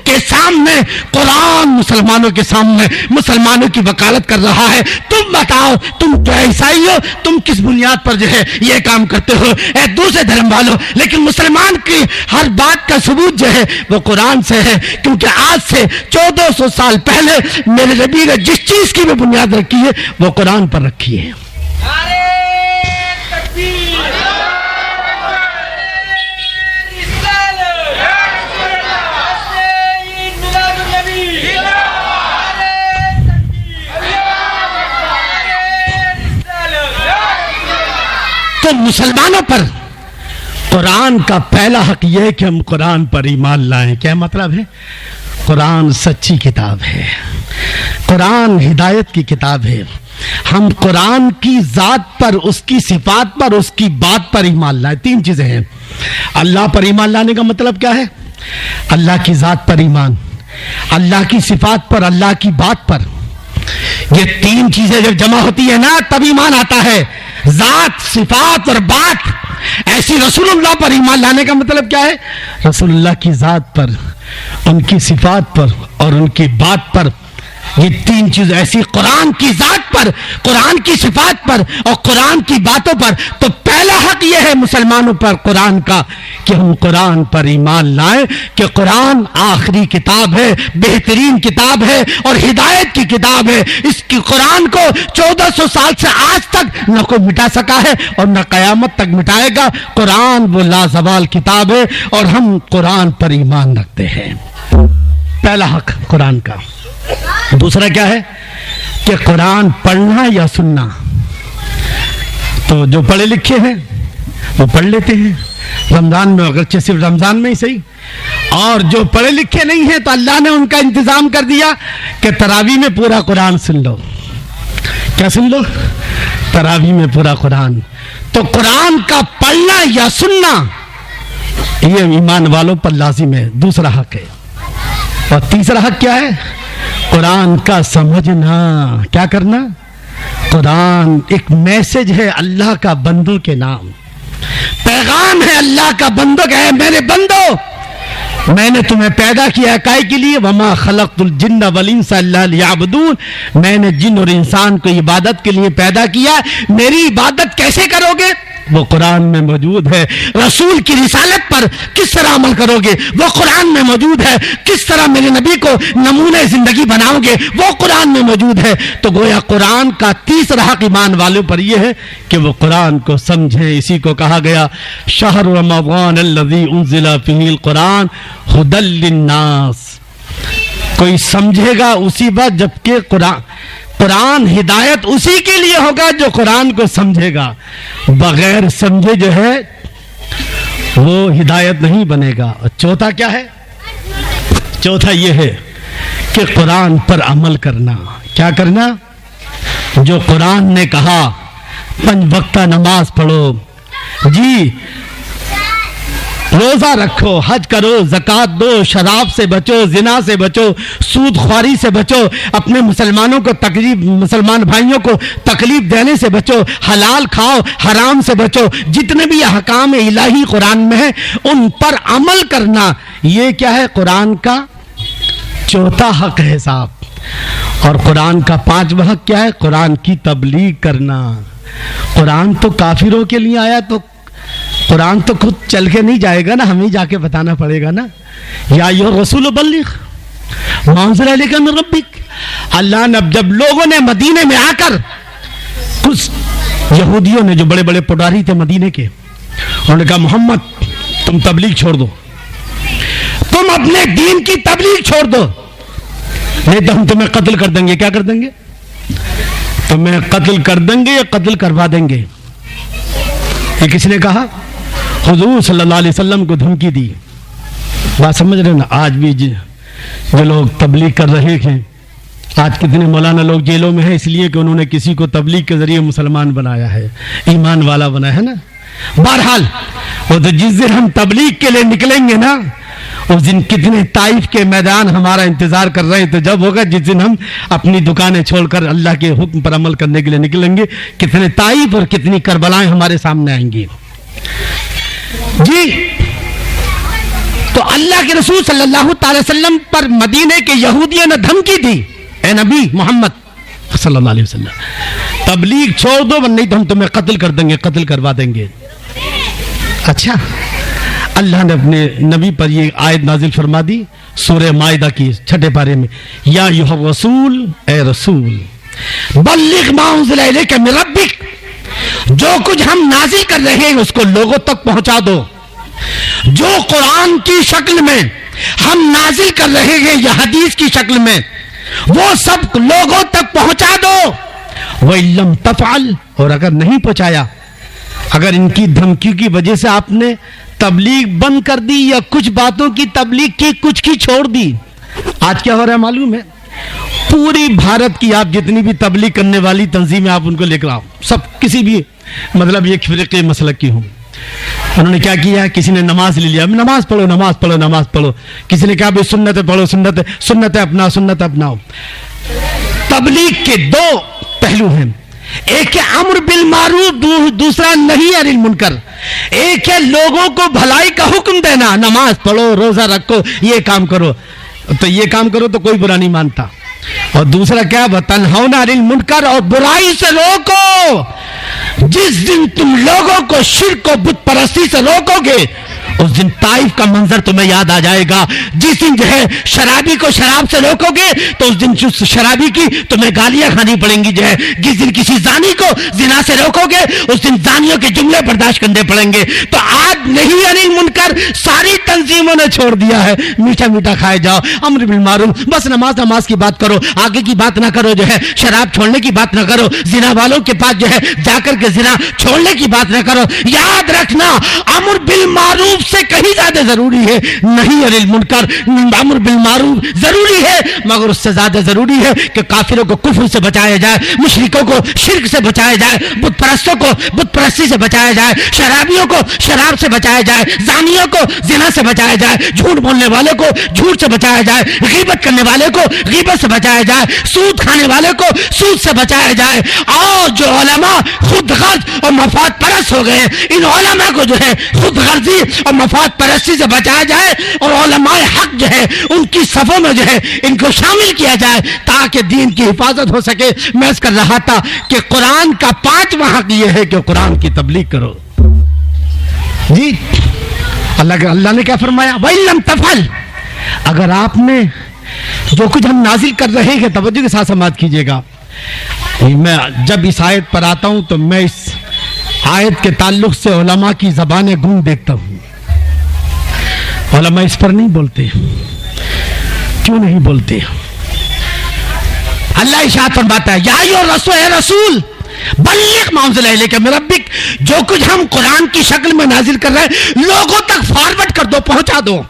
کے سامنے قرآن مسلمانوں کے سامنے مسلمانوں کی وکالت کر رہا ہے. تم بتاؤ, تم جو عیسائی ہو, تم کس بنیاد پر جو ہے یہ کام کرتے ہو؟ اے دوسرے دھرم والوں, لیکن مسلمان کی ہر بات کا ثبوت جو ہے وہ قرآن سے ہے. کیونکہ آج سے 1400 سال پہلے میرے نبی نے جس چیز کی بھی بنیاد رکھی ہے وہ قرآن پر رکھی ہے. تو مسلمانوں پر قرآن کا پہلا حق یہ ہے کہ ہم قرآن پر ایمان لائیں. کیا مطلب ہے؟ قرآن سچی کتاب ہے, قرآن ہدایت کی کتاب ہے. ہم قرآن کی ذات پر, اس کی صفات پر, اس کی بات پر ایمان لائیں. 3 چیزیں ہیں. اللہ پر ایمان لانے کا مطلب کیا ہے؟ اللہ کی ذات پر ایمان, اللہ کی صفات پر, اللہ کی بات پر. یہ تین چیزیں جب جمع ہوتی ہیں نا تب ایمان آتا ہے، ذات، صفات اور بات۔ ایسی رسول اللہ پر ایمان لانے کا مطلب کیا ہے؟ رسول اللہ کی ذات پر، ان کی صفات پر اور ان کی بات پر، یہ تین چیز ایسی، قرآن کی ذات پر، قرآن کی صفات پر اور قرآن کی باتوں پر۔ تو پہلا حق یہ ہے مسلمانوں پر قرآن کا کہ ہم قرآن پر ایمان لائیں کہ قرآن آخری کتاب ہے، بہترین کتاب ہے اور ہدایت کی کتاب ہے۔ اس کی قرآن کو 1400 سال سے آج تک نہ کوئی مٹا سکا ہے اور نہ قیامت تک مٹائے گا۔ قرآن وہ لازوال کتاب ہے اور ہم قرآن پر ایمان رکھتے ہیں۔ پہلا حق قرآن کا۔ دوسرا کیا ہے کہ قرآن پڑھنا یا سننا۔ تو جو پڑھے لکھے ہیں وہ پڑھ لیتے ہیں رمضان میں، اگرچہ صرف رمضان میں ہی صحیح، اور جو پڑھے لکھے نہیں ہیں تو اللہ نے ان کا انتظام کر دیا کہ تراویح میں پورا قرآن سن لو۔ کیا سن لو؟ تراویح میں پورا قرآن۔ تو قرآن کا پڑھنا یا سننا یہ ایمان والوں پر لازم ہے، دوسرا حق ہے۔ اور تیسرا حق کیا ہے؟ قرآن کا سمجھنا۔ کیا کرنا؟ قرآن ایک میسج ہے اللہ کا بندوں کے نام، پیغام ہے اللہ کا بندوں کا ہے، میرے بندو میں نے تمہیں پیدا کیا ہے کائے کے لیے؟ وما خلقت الجن والانس الا لیعبدون، میں نے جن اور انسان کو عبادت کے لیے پیدا کیا ہے۔ میری عبادت کیسے کرو گے؟ وہ قرآن میں موجود ہے۔ رسول کی رسالت پر کس طرح عمل کرو گے؟ وہ قرآن میں موجود ہے۔ کس طرح میرے نبی کو نمونے زندگی بناؤ گے؟ وہ قرآن میں موجود ہے۔ تو گویا قرآن کا تیسرا حق ایمان والوں پر یہ ہے کہ وہ قرآن کو سمجھیں۔ اسی کو کہا گیا شہر رمضان الذی انزل فیہ القرآن ھدی للناس۔ کوئی سمجھے گا اسی وقت جبکہ قرآن ہدایت اسی کے لیے ہوگا جو قرآن کو سمجھے گا، بغیر سمجھے جو ہے وہ ہدایت نہیں بنے گا۔ اور چوتھا کیا ہے؟ چوتھا یہ ہے کہ قرآن پر عمل کرنا۔ کیا کرنا؟ جو قرآن نے کہا 5 وقتہ نماز پڑھو، جی روزہ رکھو، حج کرو، زکوٰۃ دو، شراب سے بچو، زنا سے بچو، سود خواری سے بچو، اپنے مسلمان بھائیوں کو تکلیف دینے سے بچو، حلال کھاؤ، حرام سے بچو، جتنے بھی احکام الہی قرآن میں ہیں ان پر عمل کرنا، یہ کیا ہے؟ قرآن کا چوتھا حق ہے صاحب۔ اور قرآن کا 5واں حق کیا ہے؟ قرآن کی تبلیغ کرنا۔ قرآن تو کافروں کے لیے آیا، تو قرآن تو خود چل کے نہیں جائے گا نا، ہمیں جا کے بتانا پڑے گا نا۔ یا ایھا الرسول بلغ ما انزل الیک من ربک۔ اللہ نے جب لوگوں نے مدینے میں آ کر، کچھ یہودیوں نے جو بڑے بڑے پٹواری تھے مدینے کے، انہوں نے کہا محمد تم تبلیغ چھوڑ دو، تم اپنے دین کی تبلیغ چھوڑ دو، نہیں تو ہم تمہیں قتل کر دیں گے۔ کیا کر دیں گے؟ تمہیں قتل کر دیں گے یا قتل کروا دیں گے۔ یہ کس نے کہا؟ حضور صلی اللہ علیہ وسلم کو دھمکی دی۔ بات سمجھ رہے ہیں نا؟ آج بھی جو لوگ تبلیغ کر رہے ہیں، آج کتنے مولانا لوگ جیلوں میں ہیں اس لیے کہ انہوں نے کسی کو تبلیغ کے ذریعے مسلمان بنایا ہے، ایمان والا بنا ہے نا۔ بہرحال وہ تو جس دن ہم تبلیغ کے لیے نکلیں گے نا، اس دن کتنے طائف کے میدان ہمارا انتظار کر رہے ہیں۔ تو جب ہوگا جس دن ہم اپنی دکانیں چھوڑ کر اللہ کے حکم پر عمل کرنے کے لیے نکلیں گے، کتنے طائف اور کتنی کربلائیں ہمارے سامنے آئیں گی۔ جی تو اللہ کے رسول صلی اللہ تعالی وسلم پر مدینے کے یہودیوں نے دھمکی دی، اے نبی محمد صلی اللہ علیہ وسلم تبلیغ چھوڑ دو ورنہ تو ہم تمہیں قتل کر دیں گے، قتل کروا دیں گے۔ اچھا، اللہ نے اپنے نبی پر یہ آیت نازل فرما دی سورہ مائدہ کی 6 پارے میں، یا ایھا الرسول، اے رسول بلغ ما انزل الیک من ربک، جو کچھ ہم نازل کر رہے ہیں اس کو لوگوں تک پہنچا دو۔ جو قرآن کی شکل میں ہم نازل کر رہے ہیں یا حدیث کی شکل میں، وہ سب لوگوں تک پہنچا دو۔ وَإِن لَّمْ تَفْعَلْ، اور اگر نہیں پہنچایا، اگر ان کی دھمکی کی وجہ سے آپ نے تبلیغ بند کر دی یا کچھ باتوں کی تبلیغ کی، کچھ کی چھوڑ دی، آج کیا ہو رہا ہے معلوم ہے؟ پوری بھارت کی آپ جتنی بھی تبلیغ کرنے والی تنظیمیں آپ ان کو لے کر آؤ، سب کسی بھی مطلب یہ فرقے مسلک کی ہوں، انہوں نے کیا کیا؟ کسی نے نماز لے لیا، نماز پڑھو نماز پڑھو نماز پڑھو، کسی نے کہا بھائی سنت پڑھو، سنت اپناؤ، سنت اپناؤ۔ تبلیغ کے دو پہلو ہیں، ایک ہے امر بالمعروف، دوسرا نہی عن المنکر۔ ایک ہے لوگوں کو بھلائی کا حکم دینا، نماز پڑھو، روزہ رکھو، یہ کام کرو، تو یہ کام کرو تو کوئی برا نہیں مانتا۔ اور دوسرا کیا؟ وَتَنْهَوْنَ عَنِ الْمُنْكَرِ، اور برائی سے روکو۔ جس دن تم لوگوں کو شرک و بت پرستی سے روکو گے، اس دن طائف کا منظر تمہیں یاد آ جائے گا۔ جس دن جو ہے شرابی کو شراب سے روکو گے تو اس دن شرابی کی تمہیں گالیاں کھانی پڑیں گی۔ جو ہے جس دن کسی زانی کو زنا سے روکو گے اس دن زانیوں کے جملے برداشت کرنے پڑیں گے۔ تو آج نہیں عن المنکر ساری تنظیموں نے چھوڑ دیا ہے، میٹھا میٹھا کھائے جاؤ، امر بالمعروف، بس نماز کی بات کرو، آگے کی بات نہ کرو، جو ہے شراب چھوڑنے کی بات نہ کرو، زنا والوں کے پاس جو ہے جا کر کے زنا چھوڑنے کی بات نہ کرو۔ یاد رکھنا امر بالمعروف سے کہیں زیادہ ضروری ہے نہیں عن المنکر۔ امر بالمعروف ضروری ہے مگر اس سے زیادہ ضروری ہے کہ کافروں کو کفر سے بچایا جائے، مشرکوں کو شرک سے بچایا جائے، بت پرستوں کو بت پرستی سے بچایا جائے، شرابیوں کو شراب سے بچایا جائے، زانیوں کو زنا سے بچایا جائے، جھوٹ بولنے والے کو جھوٹ سے بچایا جائے، غیبت کرنے والے کو غیبت سے بچایا جائے، سود کھانے والے کو سود سے بچایا جائے۔ اور جو علماء خود غرض اور مفاد پرست ہو گئے، ان علماء کو جو ہے خود غرضی اور مفاد پرستی سے بچایا جائے، اور علماء حق جو ہے ان کی صفوں میں جو ہے ان کو شامل کیا جائے تاکہ دین کی حفاظت ہو سکے۔ میں اس کر رہا تھا کہ قرآن کا 5واں حق یہ ہے کہ قرآن کی تبلیغ کرو۔ جی اللہ نے کیا فرمایا؟ وَإِن لَمْ تَفْعَلْ، اگر آپ نے جو کچھ ہم نازل کر رہے ہیں، توجہ کے ساتھ سماعت کیجئے گا، میں جب اس آیت پر آتا ہوں تو میں اس آیت کے تعلق سے علماء کی زبانیں گم دیکھتا ہوں۔ علماء اس پر نہیں بولتے، کیوں نہیں بولتے؟ اللہ ارشاد فرماتا ہے یا ایھا الرسول، اے رسول بلغ ما انزل الیک من ربک، جو کچھ ہم قرآن کی شکل میں نازل کر رہے ہیں لوگوں تک فارورڈ کر دو، پہنچا دو۔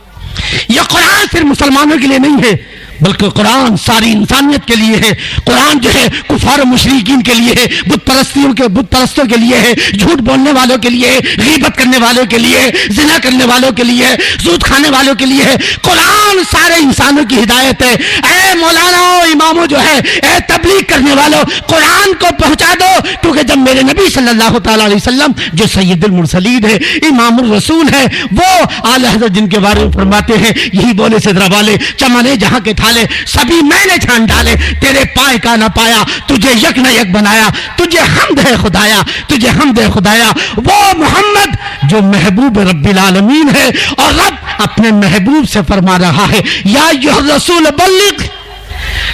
یہ قرآن صرف مسلمانوں کے لیے نہیں ہے بلکہ قرآن ساری انسانیت کے لیے ہے۔ قرآن جو ہے کفار و مشرکین کے لیے ہے، بت پرستوں کے لیے ہے، جھوٹ بولنے والوں کے لیے ہے، غیبت کرنے والوں کے لیے ہے، زنا کرنے والوں کے لیے ہے، سود کھانے والوں کے لیے ہے۔ قرآن سارے انسانوں کی ہدایت ہے۔ اے مولانا اماموں جو ہے، اے تبلیغ کرنے والوں، قرآن کو پہنچا دو، کیونکہ جب میرے نبی صلی اللہ تعالی علیہ وسلم جو سید المرسلین ہے، امام الرسول ہے، وہ اعلی حضرت جن کے بارے میں فرماتے ہیں یہی بولے صدرہ والے چمنے جہاں کے تھالے سبھی میں نے چھان ڈالے، تیرے پائے کا نہ پایا، تجھے یک نہ یک بنایا، تجھے حمد ہے خدایا، تجھے حمد ہے خدایا۔ وہ محمد جو محبوب رب العالمین ہے، اور رب اپنے محبوب سے فرما رہا ہے یا ایھا الرسول بلغ،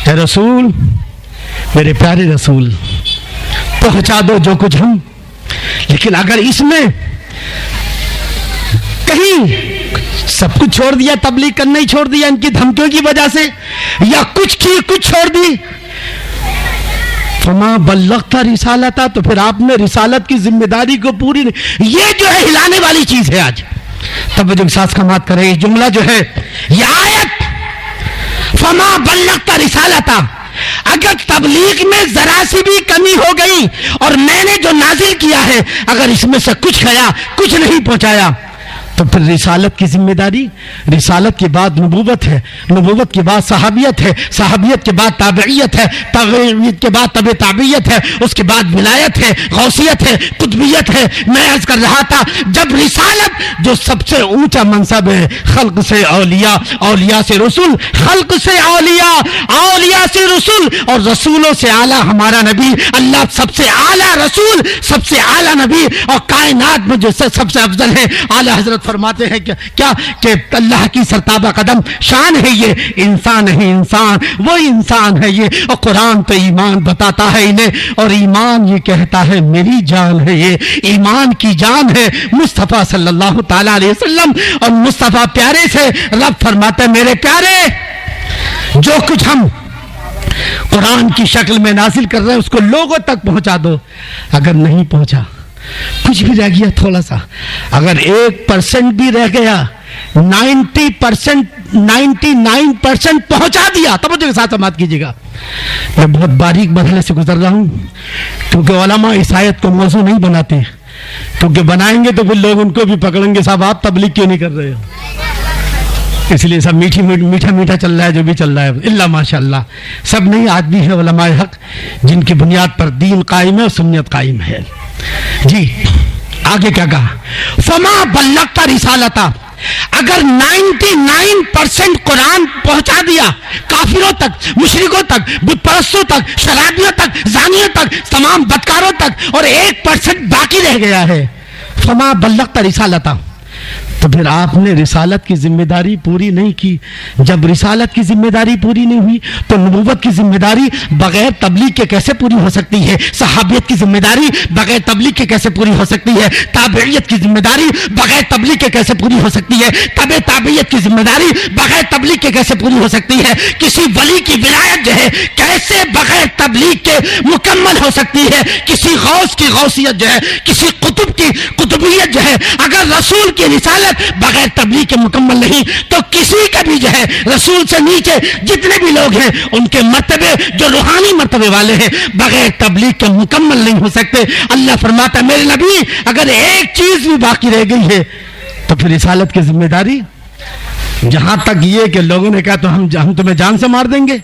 اے رسول، میرے پیارے رسول، پہنچا دو جو کچھ ہم۔ لیکن اگر اس میں کہیں سب کچھ چھوڑ دیا، تبلیغ کرنا ہی چھوڑ دیا ان کی دھمکیوں کی وجہ سے، یا کچھ کی کچھ چھوڑ دی، فما بلغت رسالتا، تو پھر آپ نے رسالت کی ذمہ داری کو پوری نہیں۔ یہ جو ہے ہلانے والی چیز ہے آج۔ توجہ کے ساتھ سماعت کریں، یہ جملہ جو ہے، یہ آیت فما بلغت رسالتا، اگر تبلیغ میں ذرا سی بھی کمی ہو گئی اور میں نے جو نازل کیا ہے اگر اس میں سے کچھ گیا، کچھ نہیں پہنچایا، تو پھر رسالت کی ذمہ داری، رسالت کے بعد نبوت ہے، نبوت کے بعد صحابیت ہے، صحابیت کے بعد تابعیت ہے، تابعیت کے بعد تبع تابعیت ہے، اس کے بعد ولایت ہے، غوثیت ہے، قطبیت ہے۔ میں عرض کر رہا تھا جب رسالت جو سب سے اونچا منصب ہے، خلق سے اولیاء، اولیاء سے رسول، خلق سے اولیاء، اولیاء سے رسول، اور رسولوں سے اعلیٰ ہمارا نبی، اللہ سب سے اعلیٰ رسول، سب سے اعلیٰ نبی، اور کائنات میں جو سب سے افضل ہے، اعلیٰ حضرت فرماتے ہیں کیا کہ اللہ کی سرتابہ قدم شان ہے یہ انسان ہے، انسان وہ انسان ہے یہ، اور قرآن تو ایمان بتاتا ہے انہیں، اور ایمان یہ کہتا ہے میری جان ہے یہ، ایمان کی جان ہے مصطفیٰ صلی اللہ تعالی علیہ وسلم، اور مصطفیٰ پیارے سے رب فرماتا ہے میرے پیارے جو کچھ ہم قرآن کی شکل میں نازل کر رہے ہیں اس کو لوگوں تک پہنچا دو۔ اگر نہیں پہنچا، کچھ بھی رہ گیا تھوڑا سا، اگر 1% بھی رہ گیا، 99% پہنچا دیا، توجہ کے ساتھ سماعت کیجیے گا۔ میں بہت باریک مرحلے سے گزر رہا ہوں کیونکہ علماء اس آیت کو موضوع نہیں بناتے، کیونکہ بنائیں گے تو پھر لوگ ان کو بھی پکڑیں گے، صاحب آپ تبلیغ کیوں نہیں کر رہے ہو؟ اس لیے سب میٹھا میٹھا چل رہا ہے جو بھی چل رہا ہے اللہ ماشاء اللہ. سب نہیں آدمی ہے علماء حق جن کی بنیاد پر دین قائم ہے اور سنت قائم ہے. جی آگے کیا کہا؟ فما بلغت رسالتا، اگر 99% قرآن پہنچا دیا کافروں تک، مشرکوں تک، بت پرستوں تک، شرابیوں تک، زانیوں تک، تمام بدکاروں تک، اور 1% باقی رہ گیا ہے، فما بلغت رسالتا، تو پھر آپ نے رسالت کی ذمہ داری پوری نہیں کی. جب رسالت کی ذمہ داری پوری نہیں ہوئی تو نبوت کی ذمہ داری بغیر تبلیغ کے کیسے پوری ہو سکتی ہے؟ صحابیت کی ذمہ داری بغیر تبلیغ کے کیسے پوری ہو سکتی ہے؟ تابعیت کی ذمہ داری بغیر تبلیغ کے کیسے پوری ہو سکتی ہے؟ تبع تابعیت کی ذمہ داری بغیر تبلیغ کے کیسے پوری ہو سکتی ہے؟ کسی ولی کی ولایت جو ہے کیسے بغیر تبلیغ کے مکمل ہو سکتی ہے؟ کسی غوث کی غوثیت جو ہے، کسی قطب کی قطبیت جو ہے، اگر رسول کی رسالت بغیر تبلیغ کے مکمل نہیں تو کسی کا بھی جو ہے رسول سے نیچے جتنے بھی لوگ ہیں ان کے مرتبے جو روحانی مرتبے والے ہیں بغیر تبلیغ کے مکمل نہیں ہو سکتے. اللہ فرماتا ہے میرے نبی اگر ایک چیز بھی باقی رہ گئی ہے تو پھر رسالت کی ذمہ داری، جہاں تک یہ کہ لوگوں نے کہا تو ہم تمہیں جان سے مار دیں گے،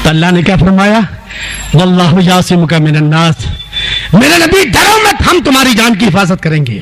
تو اللہ نے کیا فرمایا؟ واللہ یعصمک من الناس، میرے نبی ڈرو مت، ہم تمہاری جان کی حفاظت کریں گے،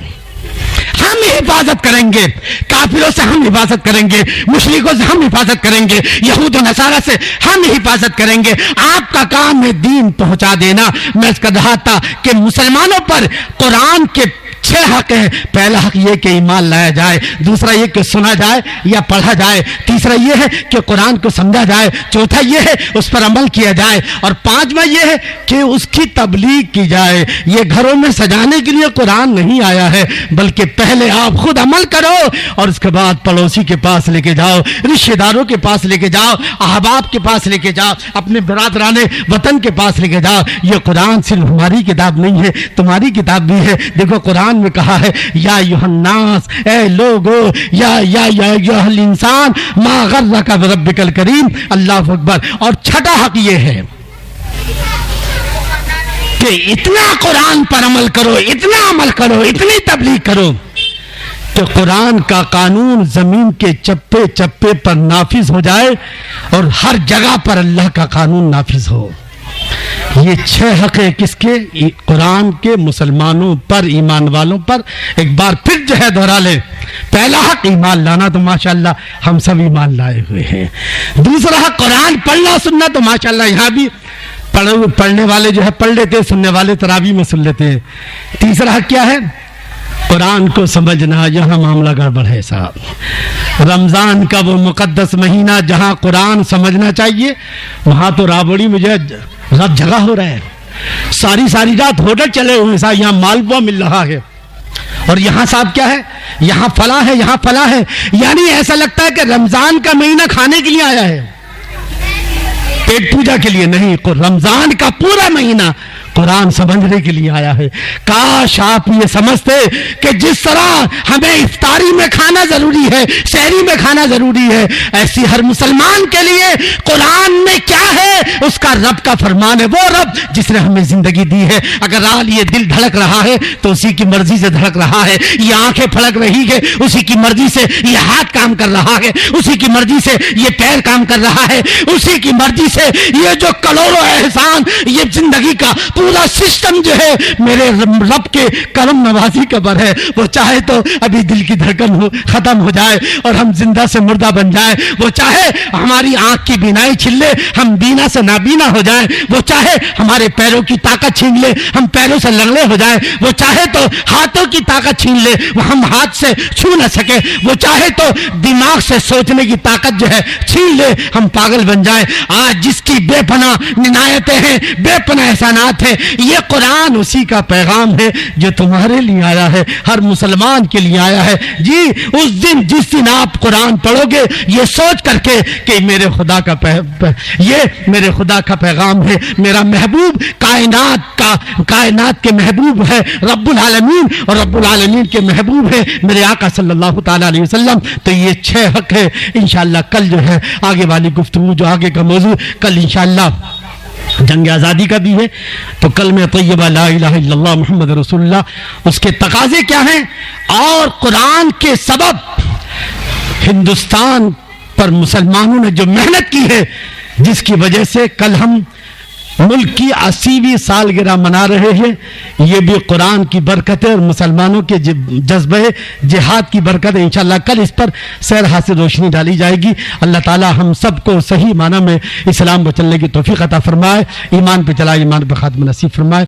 ہم حفاظت کریں گے، کافروں سے ہم حفاظت کریں گے، مشرکوں سے ہم حفاظت کریں گے، یہود و نصارہ سے ہم حفاظت کریں گے. آپ کا کام ہے دین پہنچا دینا. میں اس کا کہا تھا کہ مسلمانوں پر قرآن کے 6 حق ہیں. پہلا حق یہ کہ ایمان لایا جائے، دوسرا یہ کہ سنا جائے یا پڑھا جائے، تیسرا یہ ہے کہ قرآن کو سمجھا جائے، چوتھا یہ ہے اس پر عمل کیا جائے، اور پانچواں یہ ہے کہ اس کی تبلیغ کی جائے. یہ گھروں میں سجانے کے لیے قرآن نہیں آیا ہے، بلکہ پہلے آپ خود عمل کرو اور اس کے بعد پڑوسی کے پاس لے کے جاؤ، رشتہ داروں کے پاس لے کے جاؤ، احباب کے پاس لے کے جاؤ، اپنے برادران وطن کے پاس لے کے جاؤ. یہ قرآن صرف ہماری کتاب نہیں ہے، تمہاری کتاب بھی ہے. دیکھو قرآن میں کہا ہے یا ایھا الناس، اے لوگو، یا ایھا الانسان ما غرک بربک الکریم. اللہ اکبر. اور چھٹا حق یہ ہے کہ اتنا قرآن پر عمل کرو، اتنا عمل کرو، اتنی تبلیغ کرو کہ قرآن کا قانون زمین کے چپے چپے پر نافذ ہو جائے اور ہر جگہ پر اللہ کا قانون نافذ ہو. یہ 6 حق ہے کس کے؟ قرآن کے، مسلمانوں پر، ایمان والوں پر. ایک بار پھر جو ہے دوہرا لیں. پہلا حق ایمان لانا، تو ماشاءاللہ ہم سب ایمان لائے ہوئے ہیں. دوسرا حق قرآن پڑھنا سننا، تو ماشاءاللہ یہاں بھی پڑھنے والے جو ہے پڑھ لیتے ہیں، سننے والے تراویح میں سن لیتے ہیں. تیسرا حق کیا ہے؟ قرآن کو سمجھنا. یہاں معاملہ گڑبڑ ہے صاحب. رمضان کا وہ مقدس مہینہ جہاں قرآن سمجھنا چاہیے، وہاں تو رابڑی میں جو ہے رات جگہ ہو رہا ہے. ساری رات ہوٹل چلے ہوئے صاحب، یہاں مالپوا مل رہا ہے، اور یہاں صاحب کیا ہے؟ یہاں فلاں ہے، یہاں فلاں ہے. یعنی ایسا لگتا ہے کہ رمضان کا مہینہ کھانے کے لیے آیا ہے، پیٹ پوجا کے لیے نہیں. رمضان کا پورا مہینہ قرآن سمجھنے کے لیے آیا ہے. کاش آپ یہ سمجھتے کہ جس طرح ہمیں افطاری میں کھانا ضروری ہے، سحری میں کھانا ضروری ہے، ایسی ہر مسلمان کے لیے قرآن میں کیا ہے؟ اس کا رب کا فرمان ہے. وہ رب جس نے ہمیں زندگی دی ہے. اگر آج یہ دل دھڑک رہا ہے تو اسی کی مرضی سے دھڑک رہا ہے. یہ آنکھیں پھڑک رہی ہے، اسی کی مرضی سے یہ ہاتھ کام کر رہا ہے، اسی کی مرضی سے یہ پیر کام کر رہا ہے، اسی کی مرضی سے یہ جو کروڑوں احسان، یہ زندگی کا پورا سسٹم جو ہے میرے رب کے کرم نوازی کا بر ہے. وہ چاہے تو ابھی دل کی دھڑکن ختم ہو جائے اور ہم زندہ سے مردہ بن جائیں. وہ چاہے ہماری آنکھ کی بینائی چھن لے، ہم بینا سے نابینا ہو جائیں. وہ چاہے ہمارے پیروں کی طاقت چھین لے، ہم پیروں سے لنگڑے ہو جائیں. وہ چاہے تو ہاتھوں کی طاقت چھین لے، وہ ہم ہاتھ سے چھو نہ سکے. وہ چاہے تو دماغ سے سوچنے کی طاقت جو ہے چھین لے، ہم پاگل بن جائیں. آج جس کی بے پناہ عنایتیں ہیں، بے پناہ احسانات ہیں، یہ قرآن اسی کا پیغام ہے جو تمہارے لیے آیا ہے، ہر مسلمان کے لیے آیا ہے. جی اس دن جس دن آپ قرآن پڑھو گے یہ سوچ کر کے کہ یہ میرے خدا کا پیغام ہے، میرا محبوب کائنات کے محبوب ہے رب العالمین، اور رب العالمین کے محبوب ہے میرے آقا صلی اللہ تعالیٰ علیہ وسلم. تو یہ 6 حق ہے. انشاءاللہ کل جو ہے آگے والی گفتگو، جو آگے کا موضوع کل انشاءاللہ جنگ آزادی کا بھی ہے، تو کلمہ طیبہ لا الہ الا اللہ محمد رسول اللہ، اس کے تقاضے کیا ہیں، اور قرآن کے سبب ہندوستان پر مسلمانوں نے جو محنت کی ہے، جس کی وجہ سے کل ہم ملک کی 80ویں سالگرہ منا رہے ہیں، یہ بھی قرآن کی برکت ہے اور مسلمانوں کے جذبہ جہاد کی برکت ہے۔ انشاءاللہ کل اس پر سیر حاصل روشنی ڈالی جائے گی۔ اللہ تعالی ہم سب کو صحیح معنی میں اسلام پر چلنے کی توفیق عطا فرمائے، ایمان پہ چلائے، ایمان پہ خاتمہ نصیب فرمائے۔